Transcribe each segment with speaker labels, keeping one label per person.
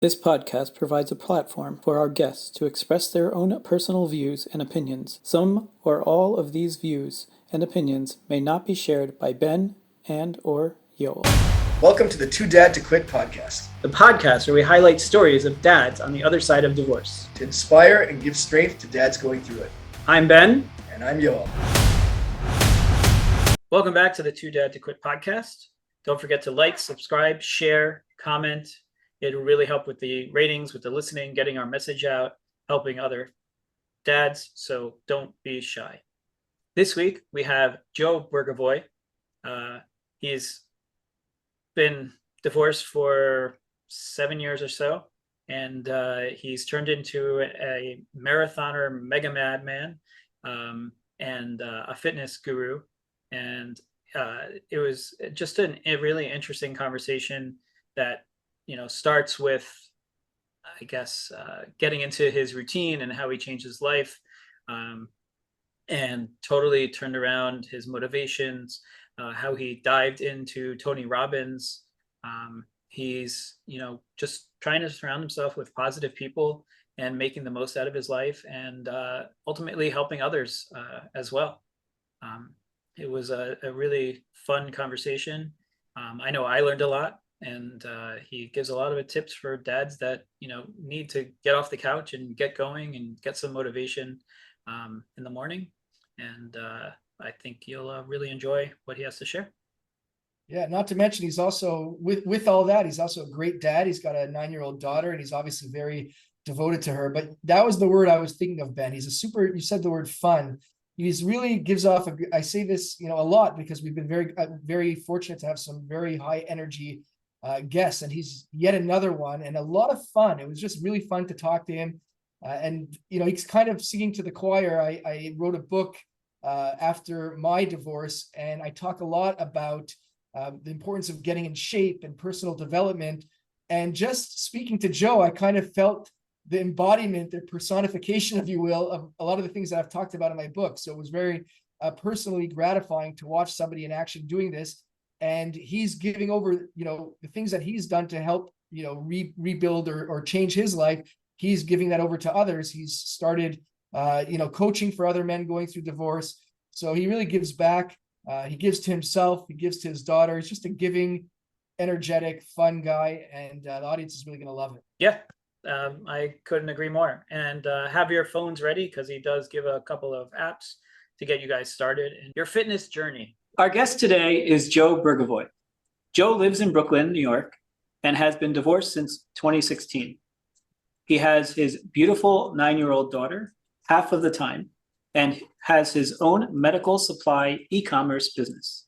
Speaker 1: This podcast provides a platform for our guests to express their own personal views and opinions. Some or all of these views and opinions may not be shared by Ben and/or Yoel.
Speaker 2: Welcome to the Too Dad to Quit podcast,
Speaker 1: the podcast where we highlight stories of dads on the other side of divorce
Speaker 2: to inspire and give strength to dads going through it.
Speaker 1: I'm Ben.
Speaker 2: And I'm Yoel.
Speaker 1: Welcome back to the Too Dad to Quit podcast. Don't forget to like, subscribe, share, comment. It'll really help with the ratings, with the listening, getting our message out, helping other dads. So don't be shy. This week, we have Joe Bergovoy. He's been divorced for 7 years or so, and he's turned into a marathoner, mega madman, and a fitness guru. And it was just a really interesting conversation that starts with, I guess, getting into his routine and how he changed his life, and totally turned around his motivations, how he dived into Tony Robbins. He's, just trying to surround himself with positive people and making the most out of his life, and ultimately helping others as well. It was a really fun conversation. I know I learned a lot. And he gives a lot of tips for dads that, need to get off the couch and get going and get some motivation in the morning. And I think you'll really enjoy what he has to share.
Speaker 2: Yeah, not to mention he's also, with all that, he's also a great dad. He's got a 9-year-old daughter, and he's obviously very devoted to her. But that was the word I was thinking of, Ben. You said the word fun. He's really gives off, I say this, a lot, because we've been very fortunate to have some very high energy guests, and he's yet another one, and a lot of fun. It was just really fun to talk to him, and he's kind of singing to the choir. I wrote a book after my divorce, and I talk a lot about the importance of getting in shape and personal development. And just speaking to Joe, I kind of felt the embodiment, the personification, if you will, of a lot of the things that I've talked about in my book. So it was very personally gratifying to watch somebody in action doing this. And he's giving over, the things that he's done to help, rebuild or change his life. He's giving that over to others. He's started, coaching for other men going through divorce. So he really gives back. He gives to himself. He gives to his daughter. He's just a giving, energetic, fun guy. And the audience is really going to love it.
Speaker 1: Yeah, I couldn't agree more. And have your phones ready, because he does give a couple of apps to get you guys started in your fitness journey. Our guest today is Joe Bergovoy. Joe lives in Brooklyn, New York, and has been divorced since 2016. He has his beautiful 9-year-old daughter half of the time, and has his own medical supply e-commerce business.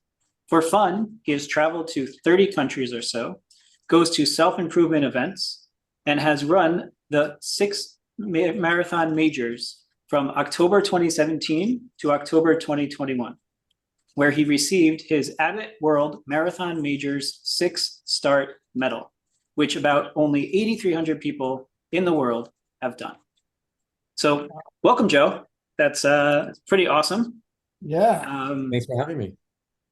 Speaker 1: For fun, he has traveled to 30 countries or so, goes to self-improvement events, and has run the 6 marathon majors from October 2017 to October 2021. Where he received his Abbott World Marathon Majors 6 Start Medal, which about only 8,300 people in the world have done. So welcome, Joe. That's pretty awesome.
Speaker 2: Yeah.
Speaker 3: Thanks for having me.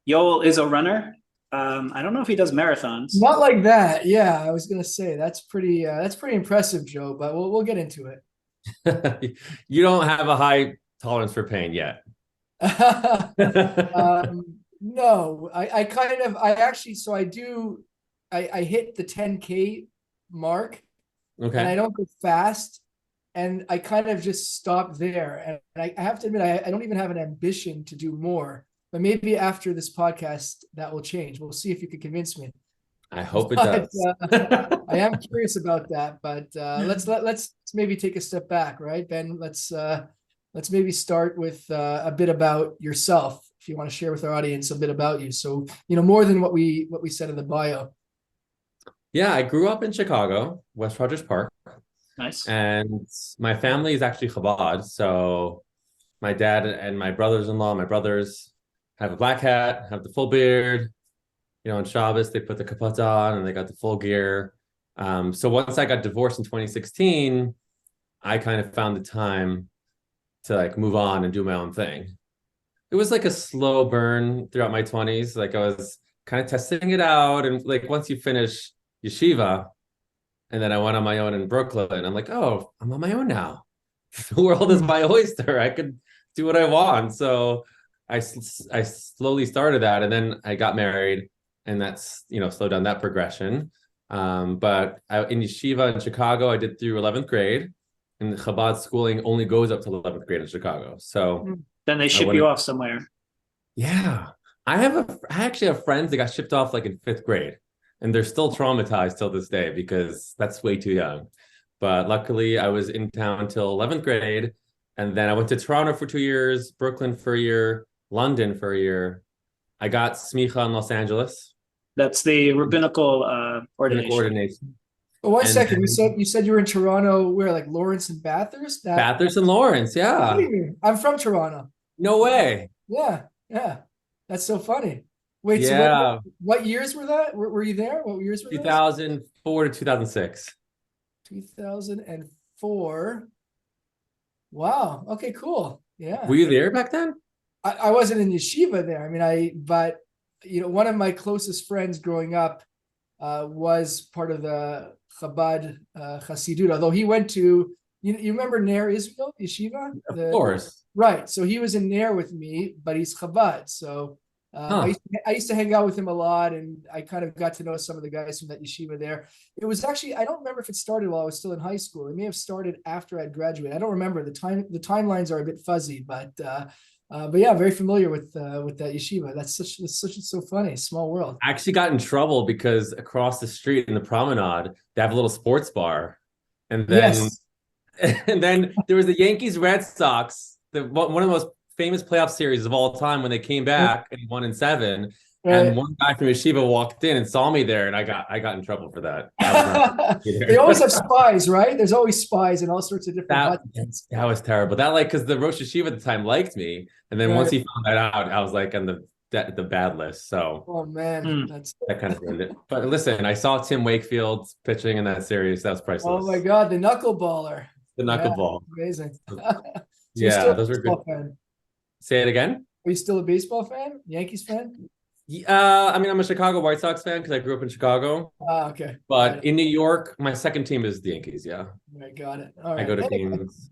Speaker 1: Yoel is a runner. I don't know if he does marathons.
Speaker 2: Not like that. Yeah, I was going to say that's pretty impressive, Joe, but we'll get into
Speaker 3: it. You don't have a high tolerance for pain yet.
Speaker 2: No, I hit the 10K mark.
Speaker 3: Okay.
Speaker 2: And I don't go fast, and I kind of just stop there. And I have to admit, I don't even have an ambition to do more, but maybe after this podcast that will change. We'll see if you can convince me.
Speaker 3: I hope it does.
Speaker 2: I am curious about that, but let's maybe take a step back, right, Ben? Let's maybe start with a bit about yourself, if you want to share with our audience a bit about you. So, more than what we said in the bio.
Speaker 3: Yeah, I grew up in Chicago, West Rogers Park.
Speaker 1: Nice.
Speaker 3: And my family is actually Chabad. So my dad and my my brothers have a black hat, have the full beard. On Shabbos, they put the kapata on and they got the full gear. So once I got divorced in 2016, I kind of found the time to move on and do my own thing. It was like a slow burn throughout my 20s. I was kind of testing it out. And once you finish yeshiva, And then I went on my own in Brooklyn. I'm like, oh, I'm on my own now. The world is my oyster. I could do what I want. So I slowly started that, and then I got married, and that's, slowed down that progression. But in yeshiva in Chicago, I did through 11th grade, and Chabad schooling only goes up to 11th grade in Chicago. So
Speaker 1: Then they
Speaker 3: I
Speaker 1: ship
Speaker 3: went,
Speaker 1: you off somewhere.
Speaker 3: yeah. I actually have friends that got shipped off like in 5th grade, and they're still traumatized till this day because that's way too young. But luckily, I was in town till 11th grade, and then I went to Toronto for 2 years, Brooklyn for a year, London for a year. I got smicha in Los Angeles,
Speaker 1: That's the rabbinical
Speaker 3: clinical
Speaker 1: ordination.
Speaker 3: ordination,
Speaker 2: But one
Speaker 3: and
Speaker 2: second,
Speaker 3: then
Speaker 2: you said you were in Toronto, where, like Lawrence and Bathurst?
Speaker 3: Bathurst and Lawrence. Yeah,
Speaker 2: I'm from Toronto.
Speaker 3: no way.
Speaker 2: Yeah, yeah. That's so funny. Wait, so
Speaker 3: Yeah,
Speaker 2: what years were that? Were you there? What years were those?
Speaker 3: 2004 to 2006.
Speaker 2: 2004. Wow. Okay, cool. Yeah.
Speaker 3: Were you there back then?
Speaker 2: I wasn't in yeshiva there. I mean, but one of my closest friends growing up was part of the Chabad Hasidut, although he went to, you remember Ner Israel yeshiva?
Speaker 3: Of course.
Speaker 2: Right. So he was in Ner with me, but he's Chabad. So I used to hang out with him a lot, and I kind of got to know some of the guys from that yeshiva there. It was actually, I don't remember if it started while I was still in high school. It may have started after I'd graduated. I don't remember the time. The timelines are a bit fuzzy, but yeah, very familiar with that yeshiva. That's so funny. Small world.
Speaker 3: I actually got in trouble because across the street in the promenade, they have a little sports bar. And then
Speaker 2: Yes.
Speaker 3: and then there was the Yankees Red Sox, one of the most famous playoff series of all time when they came back and won in 7.
Speaker 2: Right.
Speaker 3: And one guy from Yeshiva walked in and saw me there, and I got in trouble for that. That
Speaker 2: They always have spies, right? There's always spies in all sorts of different
Speaker 3: that was terrible. That, like, because the Rosh Yeshiva at the time liked me, and then once he found that out, I was like on the bad list. So
Speaker 2: oh man,
Speaker 3: that kind of ruined it. But listen, I saw Tim Wakefield pitching in that series. That was priceless.
Speaker 2: Oh my God, the knuckleballer.
Speaker 3: The knuckleball.
Speaker 2: Amazing.
Speaker 3: Yeah, those were good.
Speaker 2: Fan.
Speaker 3: Say it again.
Speaker 2: Are you still a baseball fan? Yankees fan?
Speaker 3: I mean, I'm a Chicago White Sox fan because I grew up in Chicago.
Speaker 2: Okay.
Speaker 3: But in New York, my second team is the Yankees. Yeah.
Speaker 2: I got it. All right.
Speaker 3: I go to games.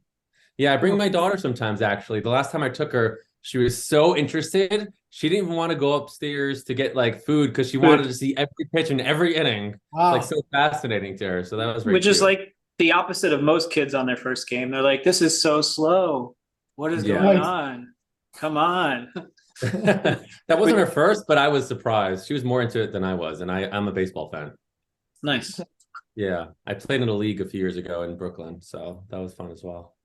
Speaker 3: Yeah, I bring my daughter sometimes, actually. The last time I took her, she was so interested. She didn't even want to go upstairs to get like food because she wanted to see every pitch in every inning.
Speaker 2: Wow.
Speaker 3: It's like so fascinating to her. So that was
Speaker 1: Which is like the opposite of most kids on their first game. They're like, this is so slow. What is going on? Come on.
Speaker 3: That wasn't her first, but I was surprised. She was more into it than I was, and I'm a baseball fan.
Speaker 1: Nice.
Speaker 3: Yeah, I played in a league a few years ago in Brooklyn, so that was fun as well.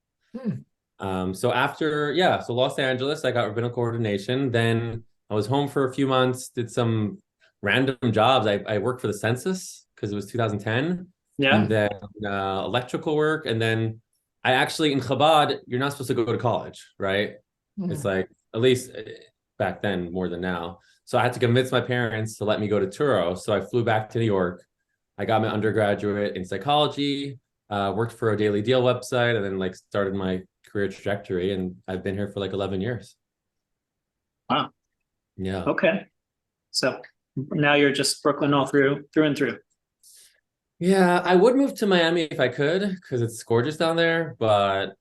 Speaker 3: So so Los Angeles, I got rabbinical ordination. Then I was home for a few months, did some random jobs. I worked for the census because it was 2010.
Speaker 1: Yeah.
Speaker 3: And then electrical work, and then I actually, in Chabad, you're not supposed to go to college, right? It's like, at least back then, more than now. So I had to convince my parents to let me go to Turo. So I flew back to New York. I got my undergraduate in psychology, worked for a Daily Deal website, and then like started my career trajectory. And I've been here for like 11 years.
Speaker 1: Wow.
Speaker 3: Yeah.
Speaker 1: Okay. So now you're just Brooklyn all through and through.
Speaker 3: Yeah, I would move to Miami if I could because it's gorgeous down there, but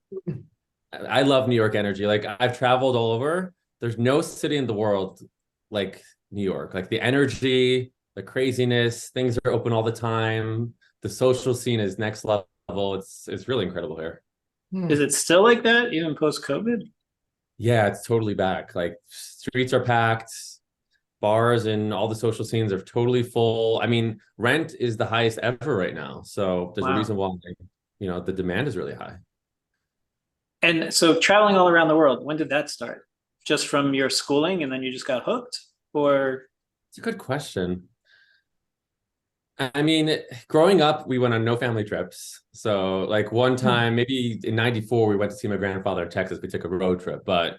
Speaker 3: I love New York energy. Like, I've traveled all over. There's no city in the world like New York. Like, the energy, the craziness, things are open all the time. The social scene is next level. It's really incredible here.
Speaker 1: Is it still like that even post-COVID?
Speaker 3: Yeah, it's totally back. Like, streets are packed. Bars and all the social scenes are totally full. I mean, rent is the highest ever right now. So there's a reason why, the demand is really high.
Speaker 1: And so traveling all around the world, when did that start? Just from your schooling and then you just got hooked? Or?
Speaker 3: It's a good question. I mean, growing up, we went on no family trips. So like one time, maybe in 94, we went to see my grandfather in Texas. We took a road trip, but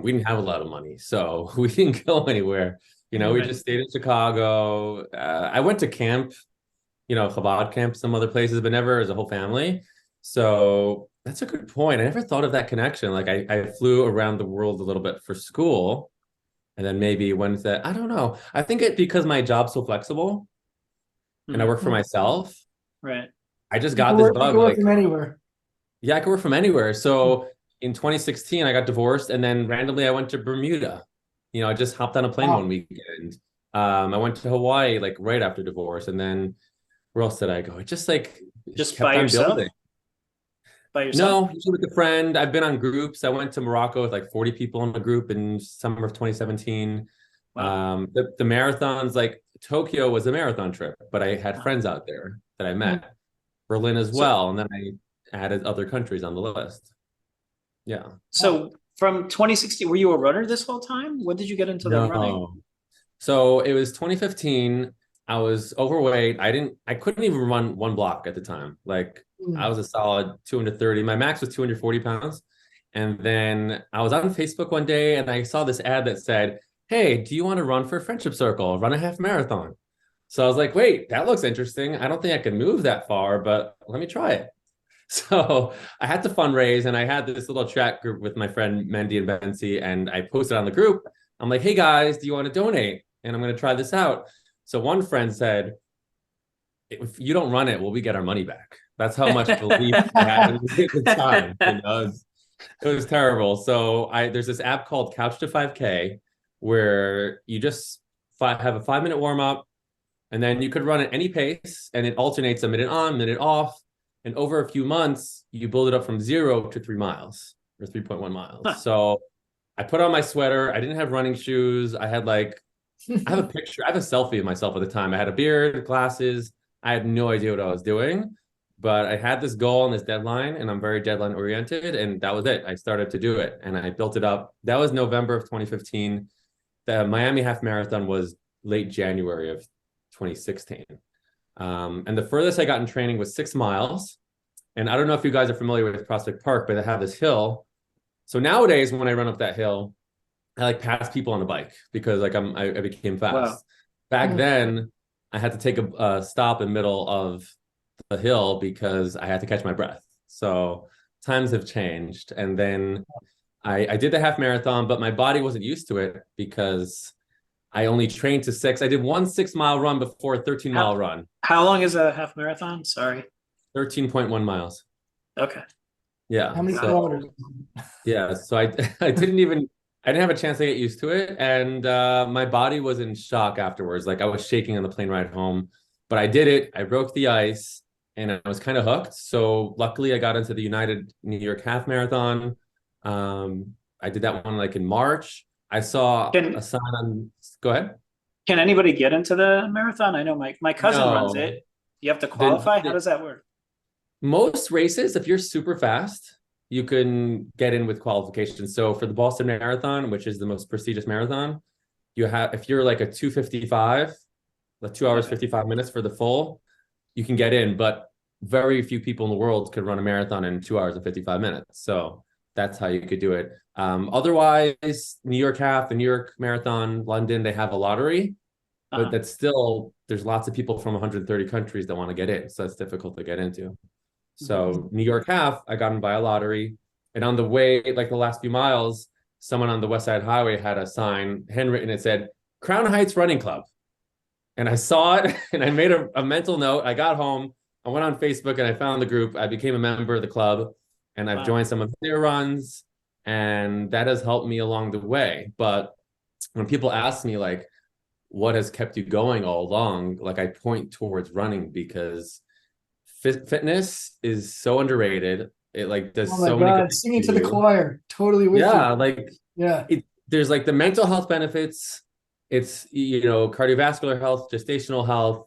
Speaker 3: we didn't have a lot of money, so we didn't go anywhere. We just stayed in Chicago. I went to camp, Chabad camp, some other places, but never as a whole family. So that's a good point. I never thought of that connection. Like I flew around the world a little bit for school, and then maybe I don't know. I think because my job's so flexible and I work for myself.
Speaker 1: Right.
Speaker 3: I just
Speaker 2: You
Speaker 3: got
Speaker 2: can
Speaker 3: this
Speaker 2: work, you
Speaker 3: bug.
Speaker 2: can work
Speaker 3: Like,
Speaker 2: from anywhere.
Speaker 3: yeah, I could work from anywhere. So in 2016, I got divorced, and then randomly I went to Bermuda. I just hopped on a plane one
Speaker 2: Wow.
Speaker 3: weekend. I went to Hawaii like right after divorce, and then where else did I go? It just like
Speaker 1: Just by
Speaker 3: kept on
Speaker 1: yourself?
Speaker 3: building.
Speaker 1: By yourself?
Speaker 3: No, usually with a friend. I've been on groups. I went to Morocco with like 40 people in a group in summer of 2017.
Speaker 1: Wow.
Speaker 3: The marathons, like Tokyo was a marathon trip, but I had
Speaker 1: Uh,
Speaker 3: friends out there that I
Speaker 2: Hmm.
Speaker 3: met. Berlin as
Speaker 1: So,
Speaker 3: well, and then I added other countries on the list. Yeah.
Speaker 2: Wow.
Speaker 1: so from 2016, were you a runner this whole time? When did you get into the running?
Speaker 3: No. So it was 2015. I was overweight. I couldn't even run one block at the time. Like I
Speaker 2: Hmm.
Speaker 3: was a solid 230. My max was 240 pounds. And then I was on Facebook one day and I saw this ad that said, "Hey, do you want to run for a friendship circle? Run a half marathon." So I was like, wait, that looks interesting. I don't think I can move that far, but let me try it. So I had to fundraise and I had this little chat group with my friend Mendy and Bensi, and I posted on the group. I'm like, hey guys, do you want to donate? And I'm going to try this out. So one friend said, if you don't run it, will we get our money back? That's how much belief I had in me at the time. It was terrible. So there's this app called Couch to 5K where you just have a 5-minute warm up, and then you could run at any pace, and it alternates a minute on, minute off. And over a few months, you build it up from 0 to 3 miles or 3.1 miles.
Speaker 1: Huh.
Speaker 3: So I put on my sweater. I didn't have running shoes. I have a picture. I have a selfie of myself at the time. I had a beard, glasses. I had no idea what I was doing, but I had this goal and this deadline, and I'm very deadline oriented. And that was it. I started to do it, and I built it up. That was November of 2015. The Miami Half Marathon was late January of 2016. And the furthest I got in training was 6 miles. And I don't know if you guys are familiar with Prospect Park, but they have this hill. So nowadays, when I run up that hill, I like pass people on a bike because like I became fast.
Speaker 1: Wow.
Speaker 3: Back
Speaker 2: Hmm.
Speaker 3: then, I had to take a stop in the middle of the hill because I had to catch my breath. So times have changed. And then I did the half marathon, but my body wasn't used to it because I only trained to 6. I did one 6-mile run before a 13-mile run.
Speaker 1: How long is a half marathon? Sorry.
Speaker 3: 13.1 miles.
Speaker 1: Okay.
Speaker 3: Yeah.
Speaker 2: How many
Speaker 3: So
Speaker 2: kilometers?
Speaker 3: yeah. So I didn't have a chance to get used to it. And my body was in shock afterwards. Like I was shaking on the plane ride home. But I did it. I broke the ice and I was kind of hooked. So luckily I got into the United New York Half Marathon. I did that one like in March. I saw
Speaker 1: Can
Speaker 3: a sign on, go ahead.
Speaker 1: can anybody get into the marathon? I know my cousin runs
Speaker 3: No.
Speaker 1: it. You have to
Speaker 3: The,
Speaker 1: qualify? How
Speaker 3: the
Speaker 1: does that work?
Speaker 3: most races, if you're super fast, you can get in with qualifications. So for the Boston Marathon, which is the most prestigious marathon, if you're like a 2:55, like 2 hours
Speaker 1: Okay.
Speaker 3: 55 minutes for the full, you can get in. But very few people in the world could run a marathon in 2 hours and 55 minutes. So that's how you could do it. Otherwise, New York Half, the New York Marathon, London, they have a lottery, but
Speaker 1: Uh-huh.
Speaker 3: that's still, there's lots of people from 130 countries that want to get in. So it's difficult to get into. So New York Half, I got in by a lottery. And on the way, like the last few miles, someone on the West Side Highway had a sign handwritten. It said, Crown Heights Running Club. And I saw it and I made a mental note. I got home, I went on Facebook and I found the group. I became a member of the club and I've
Speaker 1: Wow.
Speaker 3: joined some of their runs. And that has helped me along the way. But when people ask me like, what has kept you going all along? Like I point towards running because fitness is so underrated. It like does
Speaker 2: Oh my
Speaker 3: so many good
Speaker 2: God,
Speaker 3: things
Speaker 2: singing
Speaker 3: for
Speaker 2: to the
Speaker 3: you.
Speaker 2: choir. Totally with you.
Speaker 3: Yeah, like
Speaker 2: Yeah.
Speaker 3: there's like the mental health benefits. It's cardiovascular health, gestational health,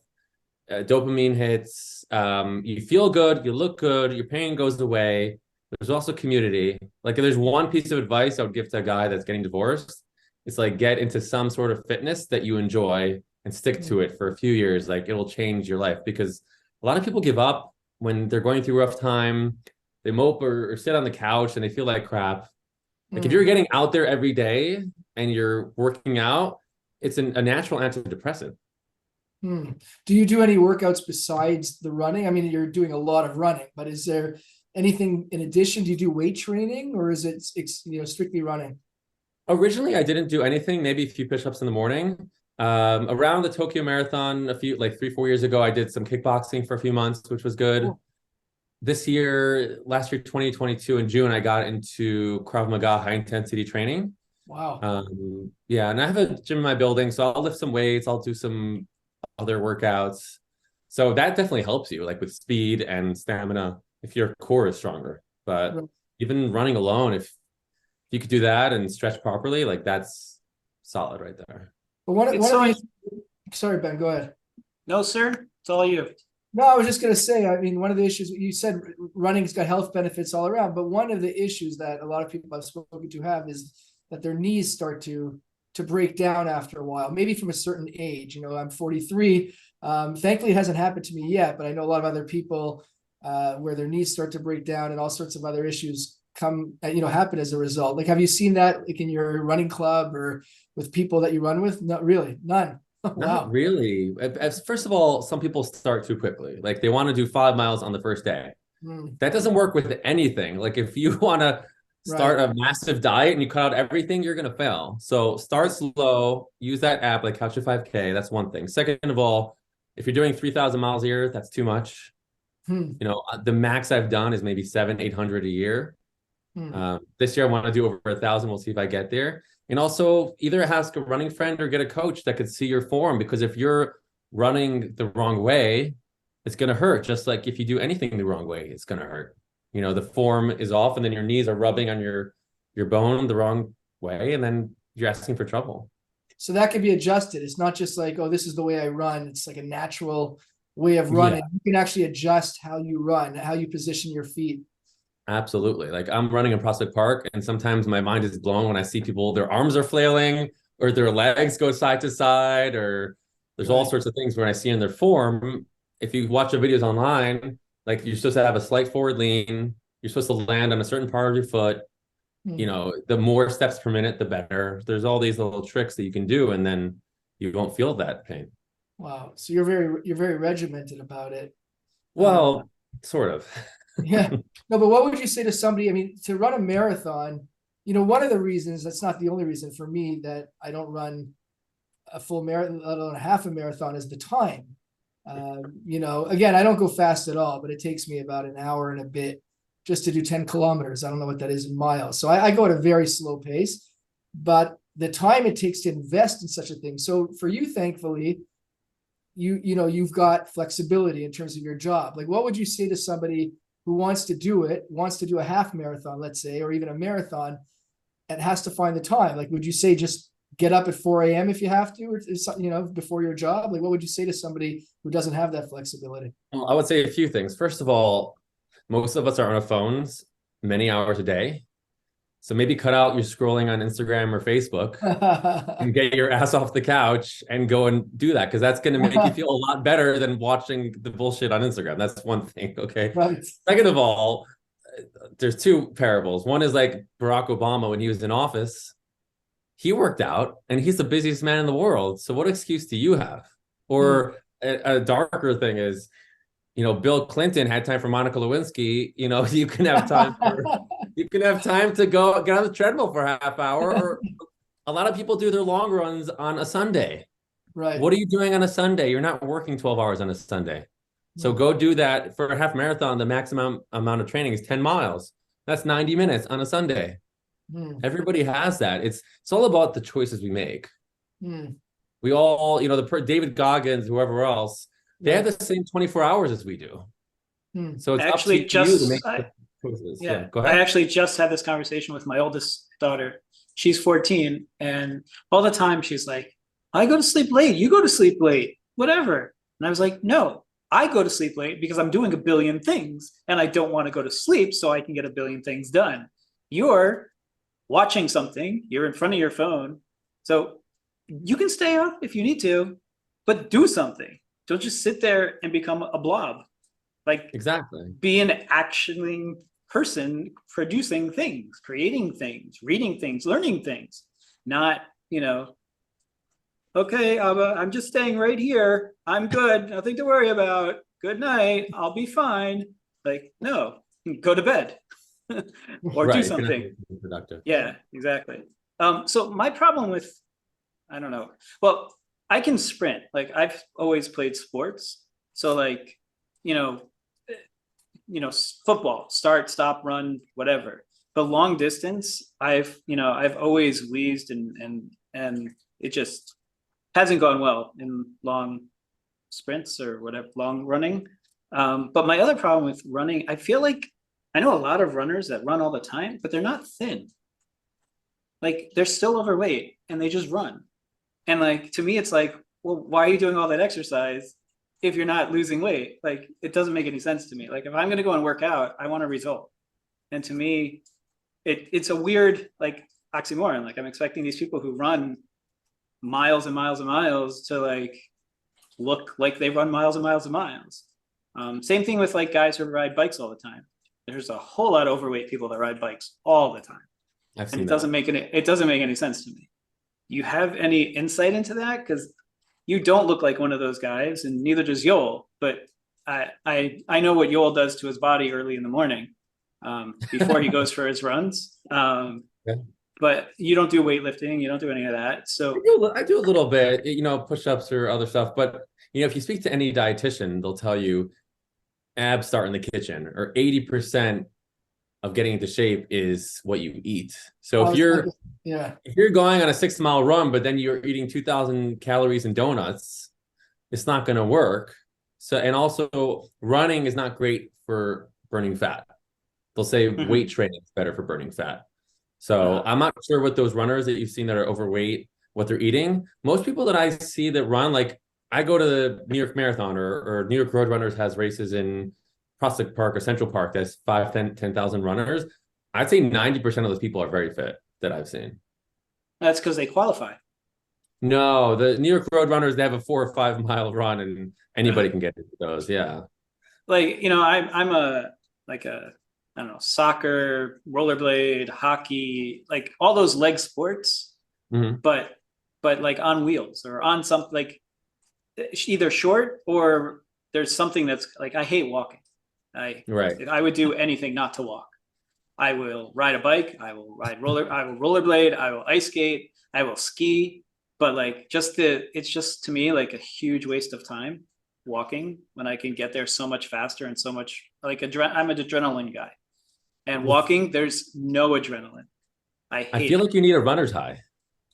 Speaker 3: dopamine hits. You feel good, you look good, your pain goes away. There's also community. Like if there's one piece of advice I would give to a guy that's getting divorced, it's like get into some sort of fitness that you enjoy and stick to it for a few years. Like it'll change your life because a lot of people give up when they're going through a rough time. They mope or sit on the couch and they feel like crap. Like if you're getting out there every day and you're working out, it's a natural antidepressant.
Speaker 2: Hmm. Do you do any workouts besides the running? I mean, you're doing a lot of running, but is there anything in addition? Do you do weight training or is it strictly running?
Speaker 3: Originally, I didn't do anything, maybe a few push-ups in the morning. Around the Tokyo Marathon, like 3, 4 years ago, I did some kickboxing for a few months, which was good.
Speaker 2: Cool.
Speaker 3: this year, last year, 2022 in June, I got into Krav Maga high intensity training.
Speaker 2: Wow.
Speaker 3: Yeah, and I have a gym in my building, so I'll lift some weights, I'll do some other workouts. So that definitely helps you, like with speed and stamina, if your core is stronger. But
Speaker 2: Right.
Speaker 3: even running alone, if you could do that and stretch properly, like that's solid right there.
Speaker 2: But one
Speaker 1: It's
Speaker 2: of
Speaker 1: so
Speaker 2: the, sorry, Ben, go ahead.
Speaker 1: No, sir. It's all you.
Speaker 2: No, I was just going to say, I mean, one of the issues you said running's got health benefits all around, but one of the issues that a lot of people I've spoken to have is that their knees start to break down after a while, maybe from a certain age. You know, I'm 43. Thankfully, it hasn't happened to me yet, but I know a lot of other people where their knees start to break down and all sorts of other issues happen as a result. Like, have you seen that like in your running club or with people that you run with? Not really, none.
Speaker 3: Not
Speaker 2: Wow.
Speaker 3: really. First of all, some people start too quickly. Like they want to do 5 miles on the first day. That doesn't work with anything. Like if you want to start a massive diet and you cut out everything, you're going to fail. So start slow, use that app like Couch to 5K. That's one thing. Second of all, if you're doing 3,000 miles a year, that's too much. You know, the max I've done is maybe 700-800 a year. This year I want to do over 1,000. We'll see if I get there. And also either ask a running friend or get a coach that could see your form, because if you're running the wrong way, it's going to hurt. Just like if you do anything the wrong way, it's going to hurt. You know, the form is off and then your knees are rubbing on your bone the wrong way, and then you're asking for trouble.
Speaker 2: So that can be adjusted. It's not just like, oh, this is the way I run. It's like a natural way of running.
Speaker 3: Yeah.
Speaker 2: You can actually adjust how you run, how you position your feet.
Speaker 3: Absolutely. Like I'm running in Prospect Park, and sometimes my mind is blown when I see people, their arms are flailing or their legs go side to side, or there's all sorts of things when I see in their form. If you watch the videos online, like you're supposed to have a slight forward lean. You're supposed to land on a certain part of your foot. You know, the more steps per minute, the better. There's all these little tricks that you can do, and then you won't feel that pain.
Speaker 2: Wow. So you're very regimented about it.
Speaker 3: Well, sort of.
Speaker 2: Yeah. No, but what would you say to somebody? I mean, to run a marathon, you know, one of the reasons, that's not the only reason for me that I don't run a full marathon, let alone a half a marathon, is the time. You know, again, I don't go fast at all, but it takes me about an hour and a bit just to do 10 kilometers. I don't know what that is in miles. So I go at a very slow pace, but the time it takes to invest in such a thing. So for you, thankfully, you know, you've got flexibility in terms of your job. Like, what would you say to somebody who wants to do a half marathon, let's say, or even a marathon, and has to find the time? Like, would you say just get up at 4 a.m. if you have to, or, you know, before your job? Like, what would you say to somebody who doesn't have that flexibility?
Speaker 3: Well, I would say a few things. First of all, most of us are on our phones many hours a day. So maybe cut out your scrolling on Instagram or Facebook and get your ass off the couch and go and do that, because that's going to make you feel a lot better than watching the bullshit on Instagram. That's one thing, okay?
Speaker 2: Right.
Speaker 3: Second of all, there's two parables. One is like Barack Obama when he was in office. He worked out and he's the busiest man in the world. So what excuse do you have? Or a darker thing is, you know, Bill Clinton had time for Monica Lewinsky. You know, you can have time to go get on the treadmill for a half hour. Or a lot of people do their long runs on a Sunday.
Speaker 2: Right.
Speaker 3: What are you doing on a Sunday? You're not working 12 hours on a Sunday. So go do that. For a half marathon, the maximum amount of training is 10 miles. That's 90 minutes on a Sunday. Everybody has that. It's all about the choices we make. We all, you know, David Goggins, whoever else, they have the same 24 hours as we do. So it's
Speaker 1: actually
Speaker 3: up to you to make the choices.
Speaker 1: Yeah,
Speaker 3: go ahead.
Speaker 1: I actually just had this conversation with my oldest daughter. She's 14, and all the time she's like, I go to sleep late, you go to sleep late, whatever. And I was like, no, I go to sleep late because I'm doing a billion things and I don't want to go to sleep so I can get a billion things done. You're watching something, you're in front of your phone. So you can stay up if you need to, but do something. Don't just sit there and become a blob. Like,
Speaker 3: exactly.
Speaker 1: Be an actioning person, producing things, creating things, reading things, learning things. Not, you know, okay, I'm just staying right here. I'm good. Nothing to worry about. Good night. I'll be fine. Like, no, go to bed or do something
Speaker 3: productive.
Speaker 1: Yeah, exactly. So my problem with, I don't know. Well, I can sprint. Like, I've always played sports. So like, you know, football, start, stop, run, whatever. But long distance, I've always wheezed and it just hasn't gone well in long sprints or whatever, long running. But my other problem with running, I feel like I know a lot of runners that run all the time, but they're not thin. Like they're still overweight and they just run. And like, to me, it's like, well, why are you doing all that exercise if you're not losing weight? Like, it doesn't make any sense to me. Like, if I'm going to go and work out, I want a result. And to me, it's a weird, like, oxymoron. Like, I'm expecting these people who run miles and miles and miles to like look like they run miles and miles and miles. Same thing with like guys who ride bikes all the time. There's a whole lot of overweight people that ride bikes all the time.
Speaker 3: I've seen
Speaker 1: And
Speaker 3: that.
Speaker 1: it doesn't make any sense to me. You have any insight into that? Because you don't look like one of those guys, and neither does Yoel. But I know what Yoel does to his body early in the morning before he goes for his runs.
Speaker 3: Yeah.
Speaker 1: But you don't do weightlifting, you don't do any of that. So
Speaker 3: I do a little bit, push-ups or other stuff. But if you speak to any dietitian, they'll tell you abs start in the kitchen, or 80% of getting into shape is what you eat. So if you're going on a 6-mile run, but then you're eating 2,000 calories in donuts, it's not going to work. So, and also running is not great for burning fat. They'll say weight training is better for burning fat. So I'm not sure what those runners that you've seen that are overweight, what they're eating. Most people that I see that run, like I go to the New York Marathon or New York Road Runners has races in Prospect Park or Central Park. That's 10,000 runners. I'd say 90% of those people are very fit that I've seen.
Speaker 1: that's because they qualify.
Speaker 3: No, the New York Road Runners, they have a 4 or 5 mile run and anybody can get into those. Yeah.
Speaker 1: Like, I'm a I don't know, soccer, rollerblade, hockey, like all those leg sports, but like on wheels or on something like either short or there's something that's like, I hate walking. If I would do anything not to walk. I will ride a bike. I will rollerblade. I will ice skate. I will ski. But like it's just to me like a huge waste of time walking when I can get there so much faster and so much like I'm an adrenaline guy. And walking, there's no adrenaline. I
Speaker 3: feel like you need a runner's high.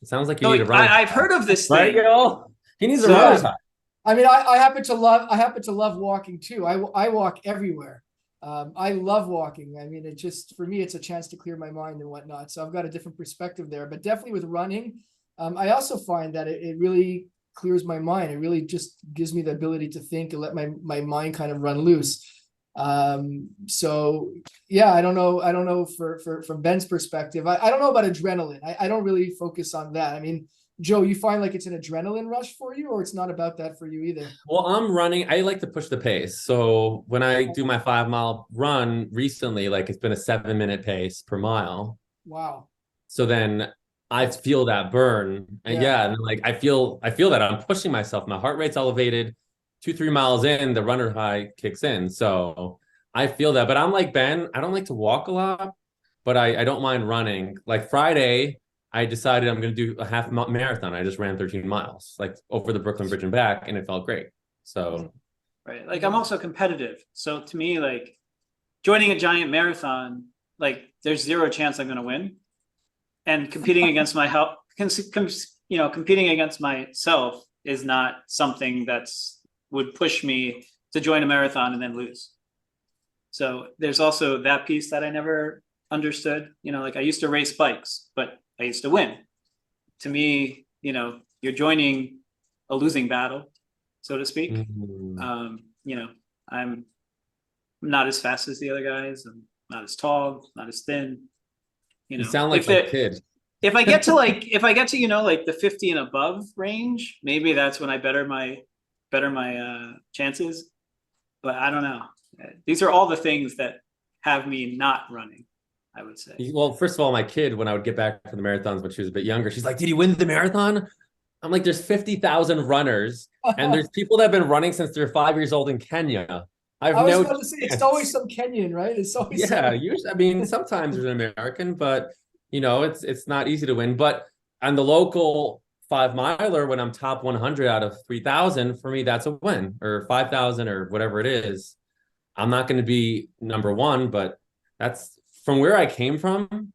Speaker 3: It sounds like you need a runner's
Speaker 1: high. I've heard of this
Speaker 3: right,
Speaker 1: thing.
Speaker 3: Yoel? He needs a runner's high.
Speaker 2: I mean, I happen to love walking too. I walk everywhere. I love walking. I mean, for me, it's a chance to clear my mind and whatnot. So I've got a different perspective there, but definitely with running, I also find that it really clears my mind. It really just gives me the ability to think and let my mind kind of run loose. So yeah, I don't know from Ben's perspective. I don't know about adrenaline. I don't really focus on that. I mean, Joe, you find like it's an adrenaline rush for you, or it's not about that for you either?
Speaker 3: Well, I'm running. I like to push the pace. So when I do my 5-mile run recently, like it's been a 7-minute pace per mile.
Speaker 2: Wow.
Speaker 3: So then I feel that burn. And and like I feel that I'm pushing myself. My heart rate's elevated. 2-3 miles in, the runner high kicks in. So I feel that. But I'm like Ben, I don't like to walk a lot, but I don't mind running. Like Friday, I decided I'm going to do a half marathon. I just ran 13 miles, like over the Brooklyn Bridge and back, and it felt great. So,
Speaker 1: right. Like I'm also competitive. So to me, like joining a giant marathon, like there's zero chance I'm going to win. And competing against my health, competing against myself is not something would push me to join a marathon and then lose. So there's also that piece that I never understood. Like I used to race bikes, but I used to win. To me, you're joining a losing battle, so to speak. I'm not as fast as the other guys. I'm not as tall, not as thin.
Speaker 3: You sound like a kid.
Speaker 1: If I get to like the 50 and above range, maybe that's when I better my chances. But I don't know. These are all the things that have me not running, I would say.
Speaker 3: Well, first of all, my kid, when I would get back from the marathons when she was a bit younger, she's like, "Did you win the marathon?" I'm like, "There's 50,000 runners, and there's people that have been running since they're 5 years old in Kenya."
Speaker 2: I was about to say, it's always some Kenyan, right? It's always
Speaker 3: usually. I mean, sometimes there's an American, but it's not easy to win. But on the local 5-miler, when I'm top 100 out of 3,000, for me, that's a win, or 5,000 or whatever it is. I'm not going to be number one, but that's from where I came from,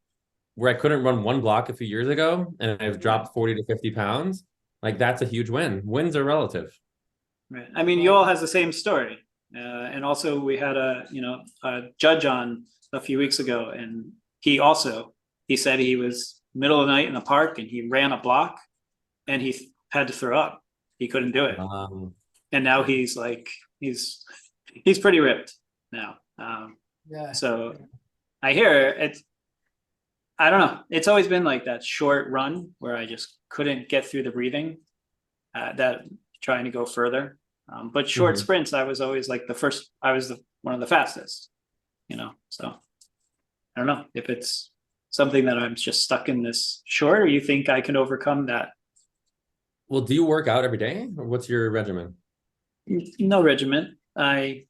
Speaker 3: where I couldn't run one block a few years ago, and I've dropped 40 to 50 pounds. Like that's a huge win. Wins are relative.
Speaker 1: Right. I mean, Yoel has the same story. And also we had a judge on a few weeks ago, and he said he was middle of the night in the park and he ran a block and he had to throw up. He couldn't do it. And now he's pretty ripped now.
Speaker 2: Yeah.
Speaker 1: So I hear it. I don't know. It's always been like that short run where I just couldn't get through the breathing, that trying to go further. But short sprints, I was always like one of the fastest, so I don't know if it's something that I'm just stuck in this short, or you think I can overcome that?
Speaker 3: Well, do you work out every day, or what's your regimen?
Speaker 1: No regiment. I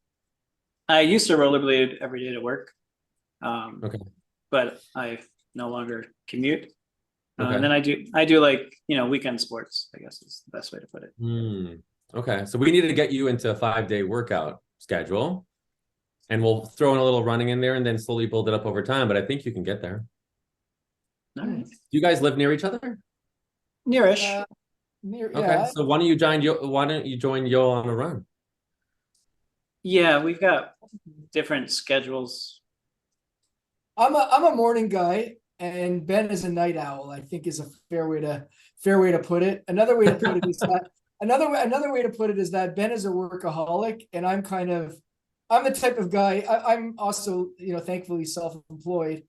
Speaker 1: used to rollerblade every day to work.
Speaker 3: Okay.
Speaker 1: But I no longer commute.
Speaker 3: Okay.
Speaker 1: And then I do like, weekend sports, I guess is the best way to put it.
Speaker 3: Okay. So we need to get you into a 5-day workout schedule, and we'll throw in a little running in there and then slowly build it up over time. But I think you can get there.
Speaker 1: Nice.
Speaker 3: Do you guys live near each other?
Speaker 1: Nearish.
Speaker 3: Okay.
Speaker 2: Yeah.
Speaker 3: So why don't you join Yoel on a run?
Speaker 1: Yeah, we've got different schedules.
Speaker 2: I'm a morning guy, and Ben is a night owl, I think is a fair way to put it. Another way to put it is that another way to put it is that Ben is a workaholic, and I'm the type of guy. I'm also, thankfully self-employed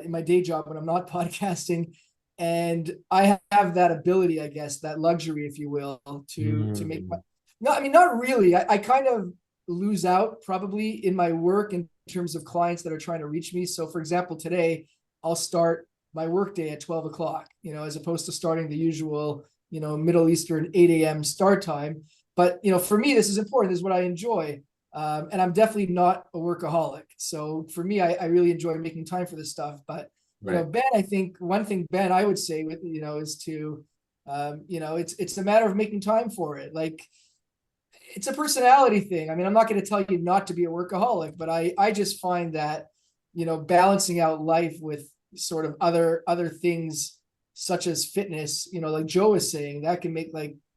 Speaker 2: in my day job when I'm not podcasting, and I have that ability, I guess, that luxury, if you will, to make no, I mean, not really. I kind of lose out probably in my work in terms of clients that are trying to reach me. So for example, today I'll start my workday at 12 o'clock, as opposed to starting the usual, Middle Eastern 8 a.m. start time. But, for me, this is important. This is what I enjoy. And I'm definitely not a workaholic. So for me, I really enjoy making time for this stuff. But, Ben, I think one thing, Ben, I would say with, is to, it's a matter of making time for it. Like, it's a personality thing. I mean, I'm not going to tell you not to be a workaholic, but I just find that, balancing out life with sort of other things such as fitness, like Joe is saying, that can make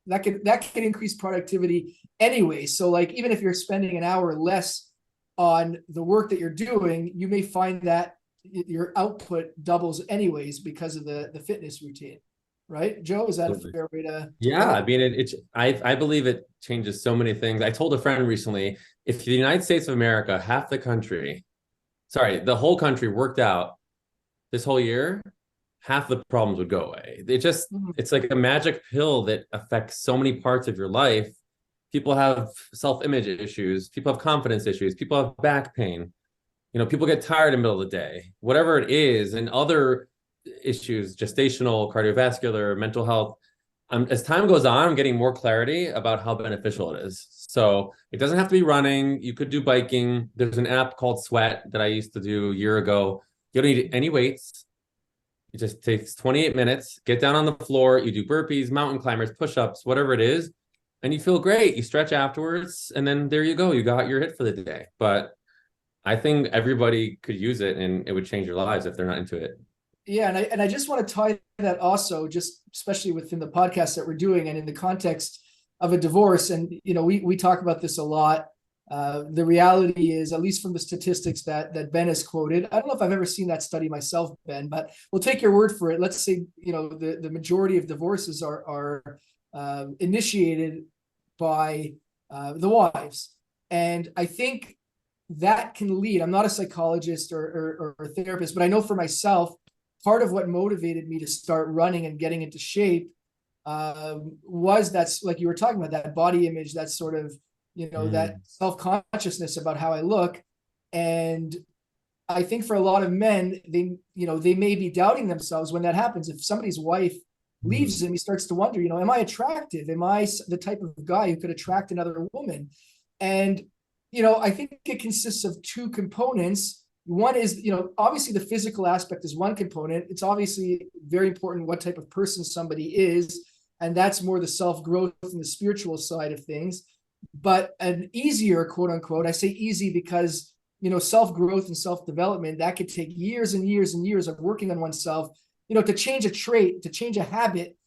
Speaker 2: that can increase productivity anyway. So like, even if you're spending an hour less on the work that you're doing, you may find that your output doubles anyways because of the fitness routine. Right, Joe? Is that a fair way to?
Speaker 3: Yeah, I mean, I believe it changes so many things. I told a friend recently, if the United States of America, the whole country worked out this whole year, half the problems would go away. It's like a magic pill that affects so many parts of your life. People have self-image issues, people have confidence issues, people have back pain. People get tired in the middle of the day, whatever it is, and other issues, gestational, cardiovascular, mental health. As time goes on, I'm getting more clarity about how beneficial it is. So it doesn't have to be running. You could do biking. There's an app called Sweat that I used to do a year ago. You don't need any weights. It just takes 28 minutes. Get down on the floor. You do burpees, mountain climbers, push-ups, whatever it is, and you feel great. You stretch afterwards, and then there you go. You got your hit for the day. But I think everybody could use it, and it would change your lives if they're not into it.
Speaker 2: Yeah, and I just want to tie that also, just especially within the podcast that we're doing and in the context of a divorce. And we talk about this a lot. The reality is, at least from the statistics that Ben has quoted, I don't know if I've ever seen that study myself, Ben, but we'll take your word for it. Let's say the majority of divorces are initiated by the wives, and I think that can lead. I'm not a psychologist or a therapist, but I know for myself, part of what motivated me to start running and getting into shape was that's like you were talking about, that body image, that sort of, that self-consciousness about how I look. And I think for a lot of men, they may be doubting themselves when that happens. If somebody's wife leaves him, he starts to wonder, am I attractive? Am I the type of guy who could attract another woman? And, I think it consists of two components. One is, obviously the physical aspect is one component. It's obviously very important what type of person somebody is. And that's more the self-growth and the spiritual side of things. but an easier, quote unquote, I say easy because, self-growth and self-development, that could take years and years and years of working on oneself. To change a trait, to change a habit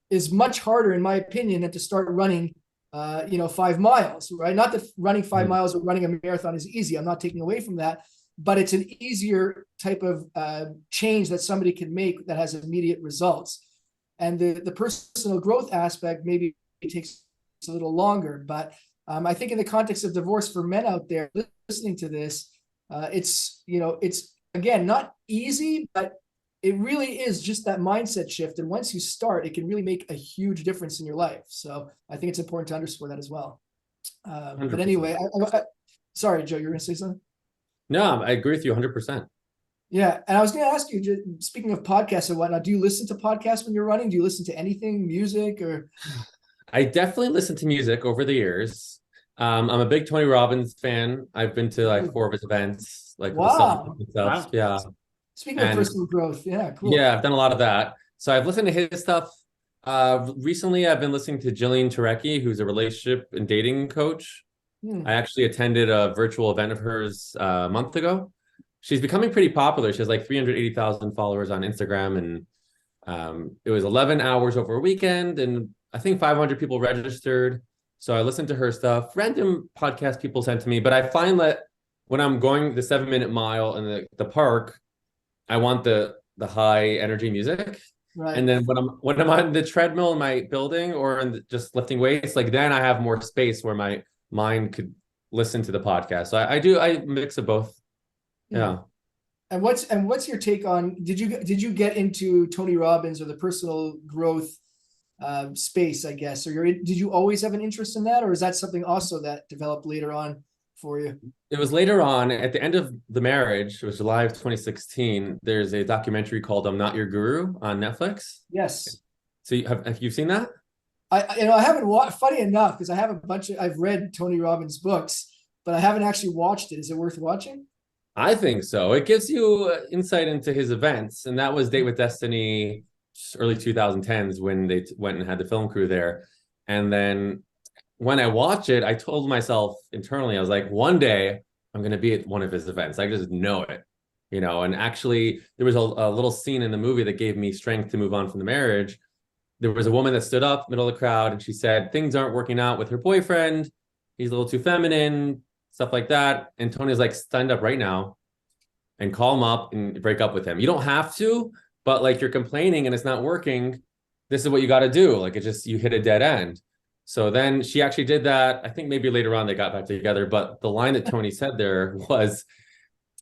Speaker 2: is much harder, in my opinion, than to start running 5 miles, right? Not that running 5 miles or running a marathon is easy. I'm not taking away from that, but it's an easier type of change that somebody can make that has immediate results. And the personal growth aspect maybe takes a little longer, but I think in the context of divorce for men out there listening to this, it's again, not easy, but it really is just that mindset shift. And once you start, it can really make a huge difference in your life. So I think it's important to underscore that as well. But anyway, sorry, Joe, you were going to say something?
Speaker 3: No, I agree with you 100%.
Speaker 2: Yeah. And I was going to ask you, speaking of podcasts and whatnot, do you listen to podcasts when you're running? Do you listen to anything, music or?
Speaker 3: I definitely listened to music over the years. I'm a big Tony Robbins fan. I've been to like 4 of his events, like with the
Speaker 2: Wow.
Speaker 3: stuff. Yeah.
Speaker 2: Speaking of personal growth, yeah, cool.
Speaker 3: Yeah, I've done a lot of that. So I've listened to his stuff. Recently, I've been listening to Jillian Turecki, who's a relationship and dating coach. I actually attended a virtual event of hers a month ago. She's becoming pretty popular. She has like 380,000 followers on Instagram, and it was 11 hours over a weekend, and I think 500 people registered. So I listened to her stuff. Random podcast people sent to me, but I find that when I'm going the 7-minute mile in the park, I want the high energy music.
Speaker 2: Right.
Speaker 3: And then when I'm on the treadmill in my building or just lifting weights, like then I have more space where my mind could listen to the podcast. So I mix of both. Yeah.
Speaker 2: And what's your take on, did you get into Tony Robbins or the personal growth space, I guess, or did you always have an interest in that, or is that something also that developed later on for you?
Speaker 3: It was later on at the end of the marriage. It was July of 2016. There's a documentary called "I'm Not Your Guru" on Netflix.
Speaker 2: Yes.
Speaker 3: So have you seen that?
Speaker 2: I haven't watched. Funny enough, because I've read Tony Robbins books, but I haven't actually watched it. Is it worth watching?
Speaker 3: I think so. It gives you insight into his events, and that was Date with Destiny, early 2010s when they went and had the film crew there. And then when I watch it, I told myself internally, I was like, one day I'm going to be at one of his events. I just know it, and actually there was a little scene in the movie that gave me strength to move on from the marriage. There was a woman that stood up middle of the crowd and she said, things aren't working out with her boyfriend. He's a little too feminine, stuff like that. And Tony's like, stand up right now and call him up and break up with him. You don't have to, but like you're complaining and it's not working. This is what you got to do. Like you hit a dead end. So then she actually did that. I think maybe later on they got back together. But the line that Tony said there was,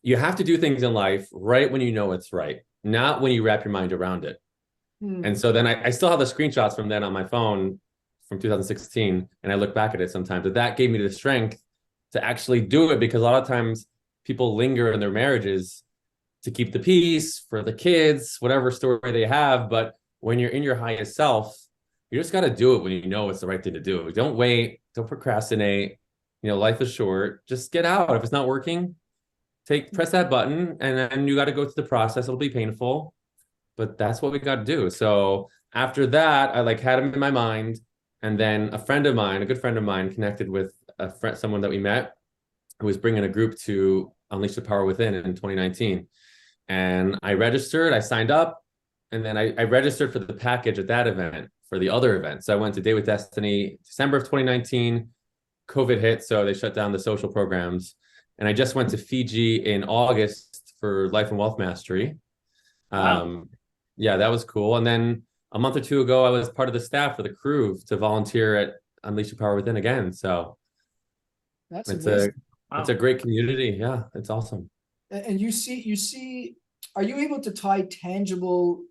Speaker 3: you have to do things in life right when you know it's right, not when you wrap your mind around it. And so then I still have the screenshots from then on my phone from 2016. And I look back at it sometimes, but that gave me the strength to actually do it, because a lot of times people linger in their marriages to keep the peace for the kids, whatever story they have. But when you're in your highest self, you just got to do it when you know it's the right thing to do. Don't wait. Don't procrastinate. Life is short. Just get out. If it's not working, press that button, and then you got to go through the process. It'll be painful, but that's what we got to do. So after that, I had him in my mind. And then a good friend of mine connected with someone that we met who was bringing a group to Unleash the Power Within in 2019. And I registered, I signed up, and then I registered for the package at that event for the other event. So I went to Date with Destiny, December of 2019, COVID hit, so they shut down the social programs. And I just went to Fiji in August for Life and Wealth Mastery.
Speaker 1: Wow.
Speaker 3: Yeah, that was cool. And then a month or two ago, I was part of the staff for the crew to volunteer at Unleash the Power Within again. So
Speaker 2: That's
Speaker 3: it's
Speaker 2: amazing.
Speaker 3: It's a great community. Yeah, it's awesome.
Speaker 2: And you see, are you able to tie tangible,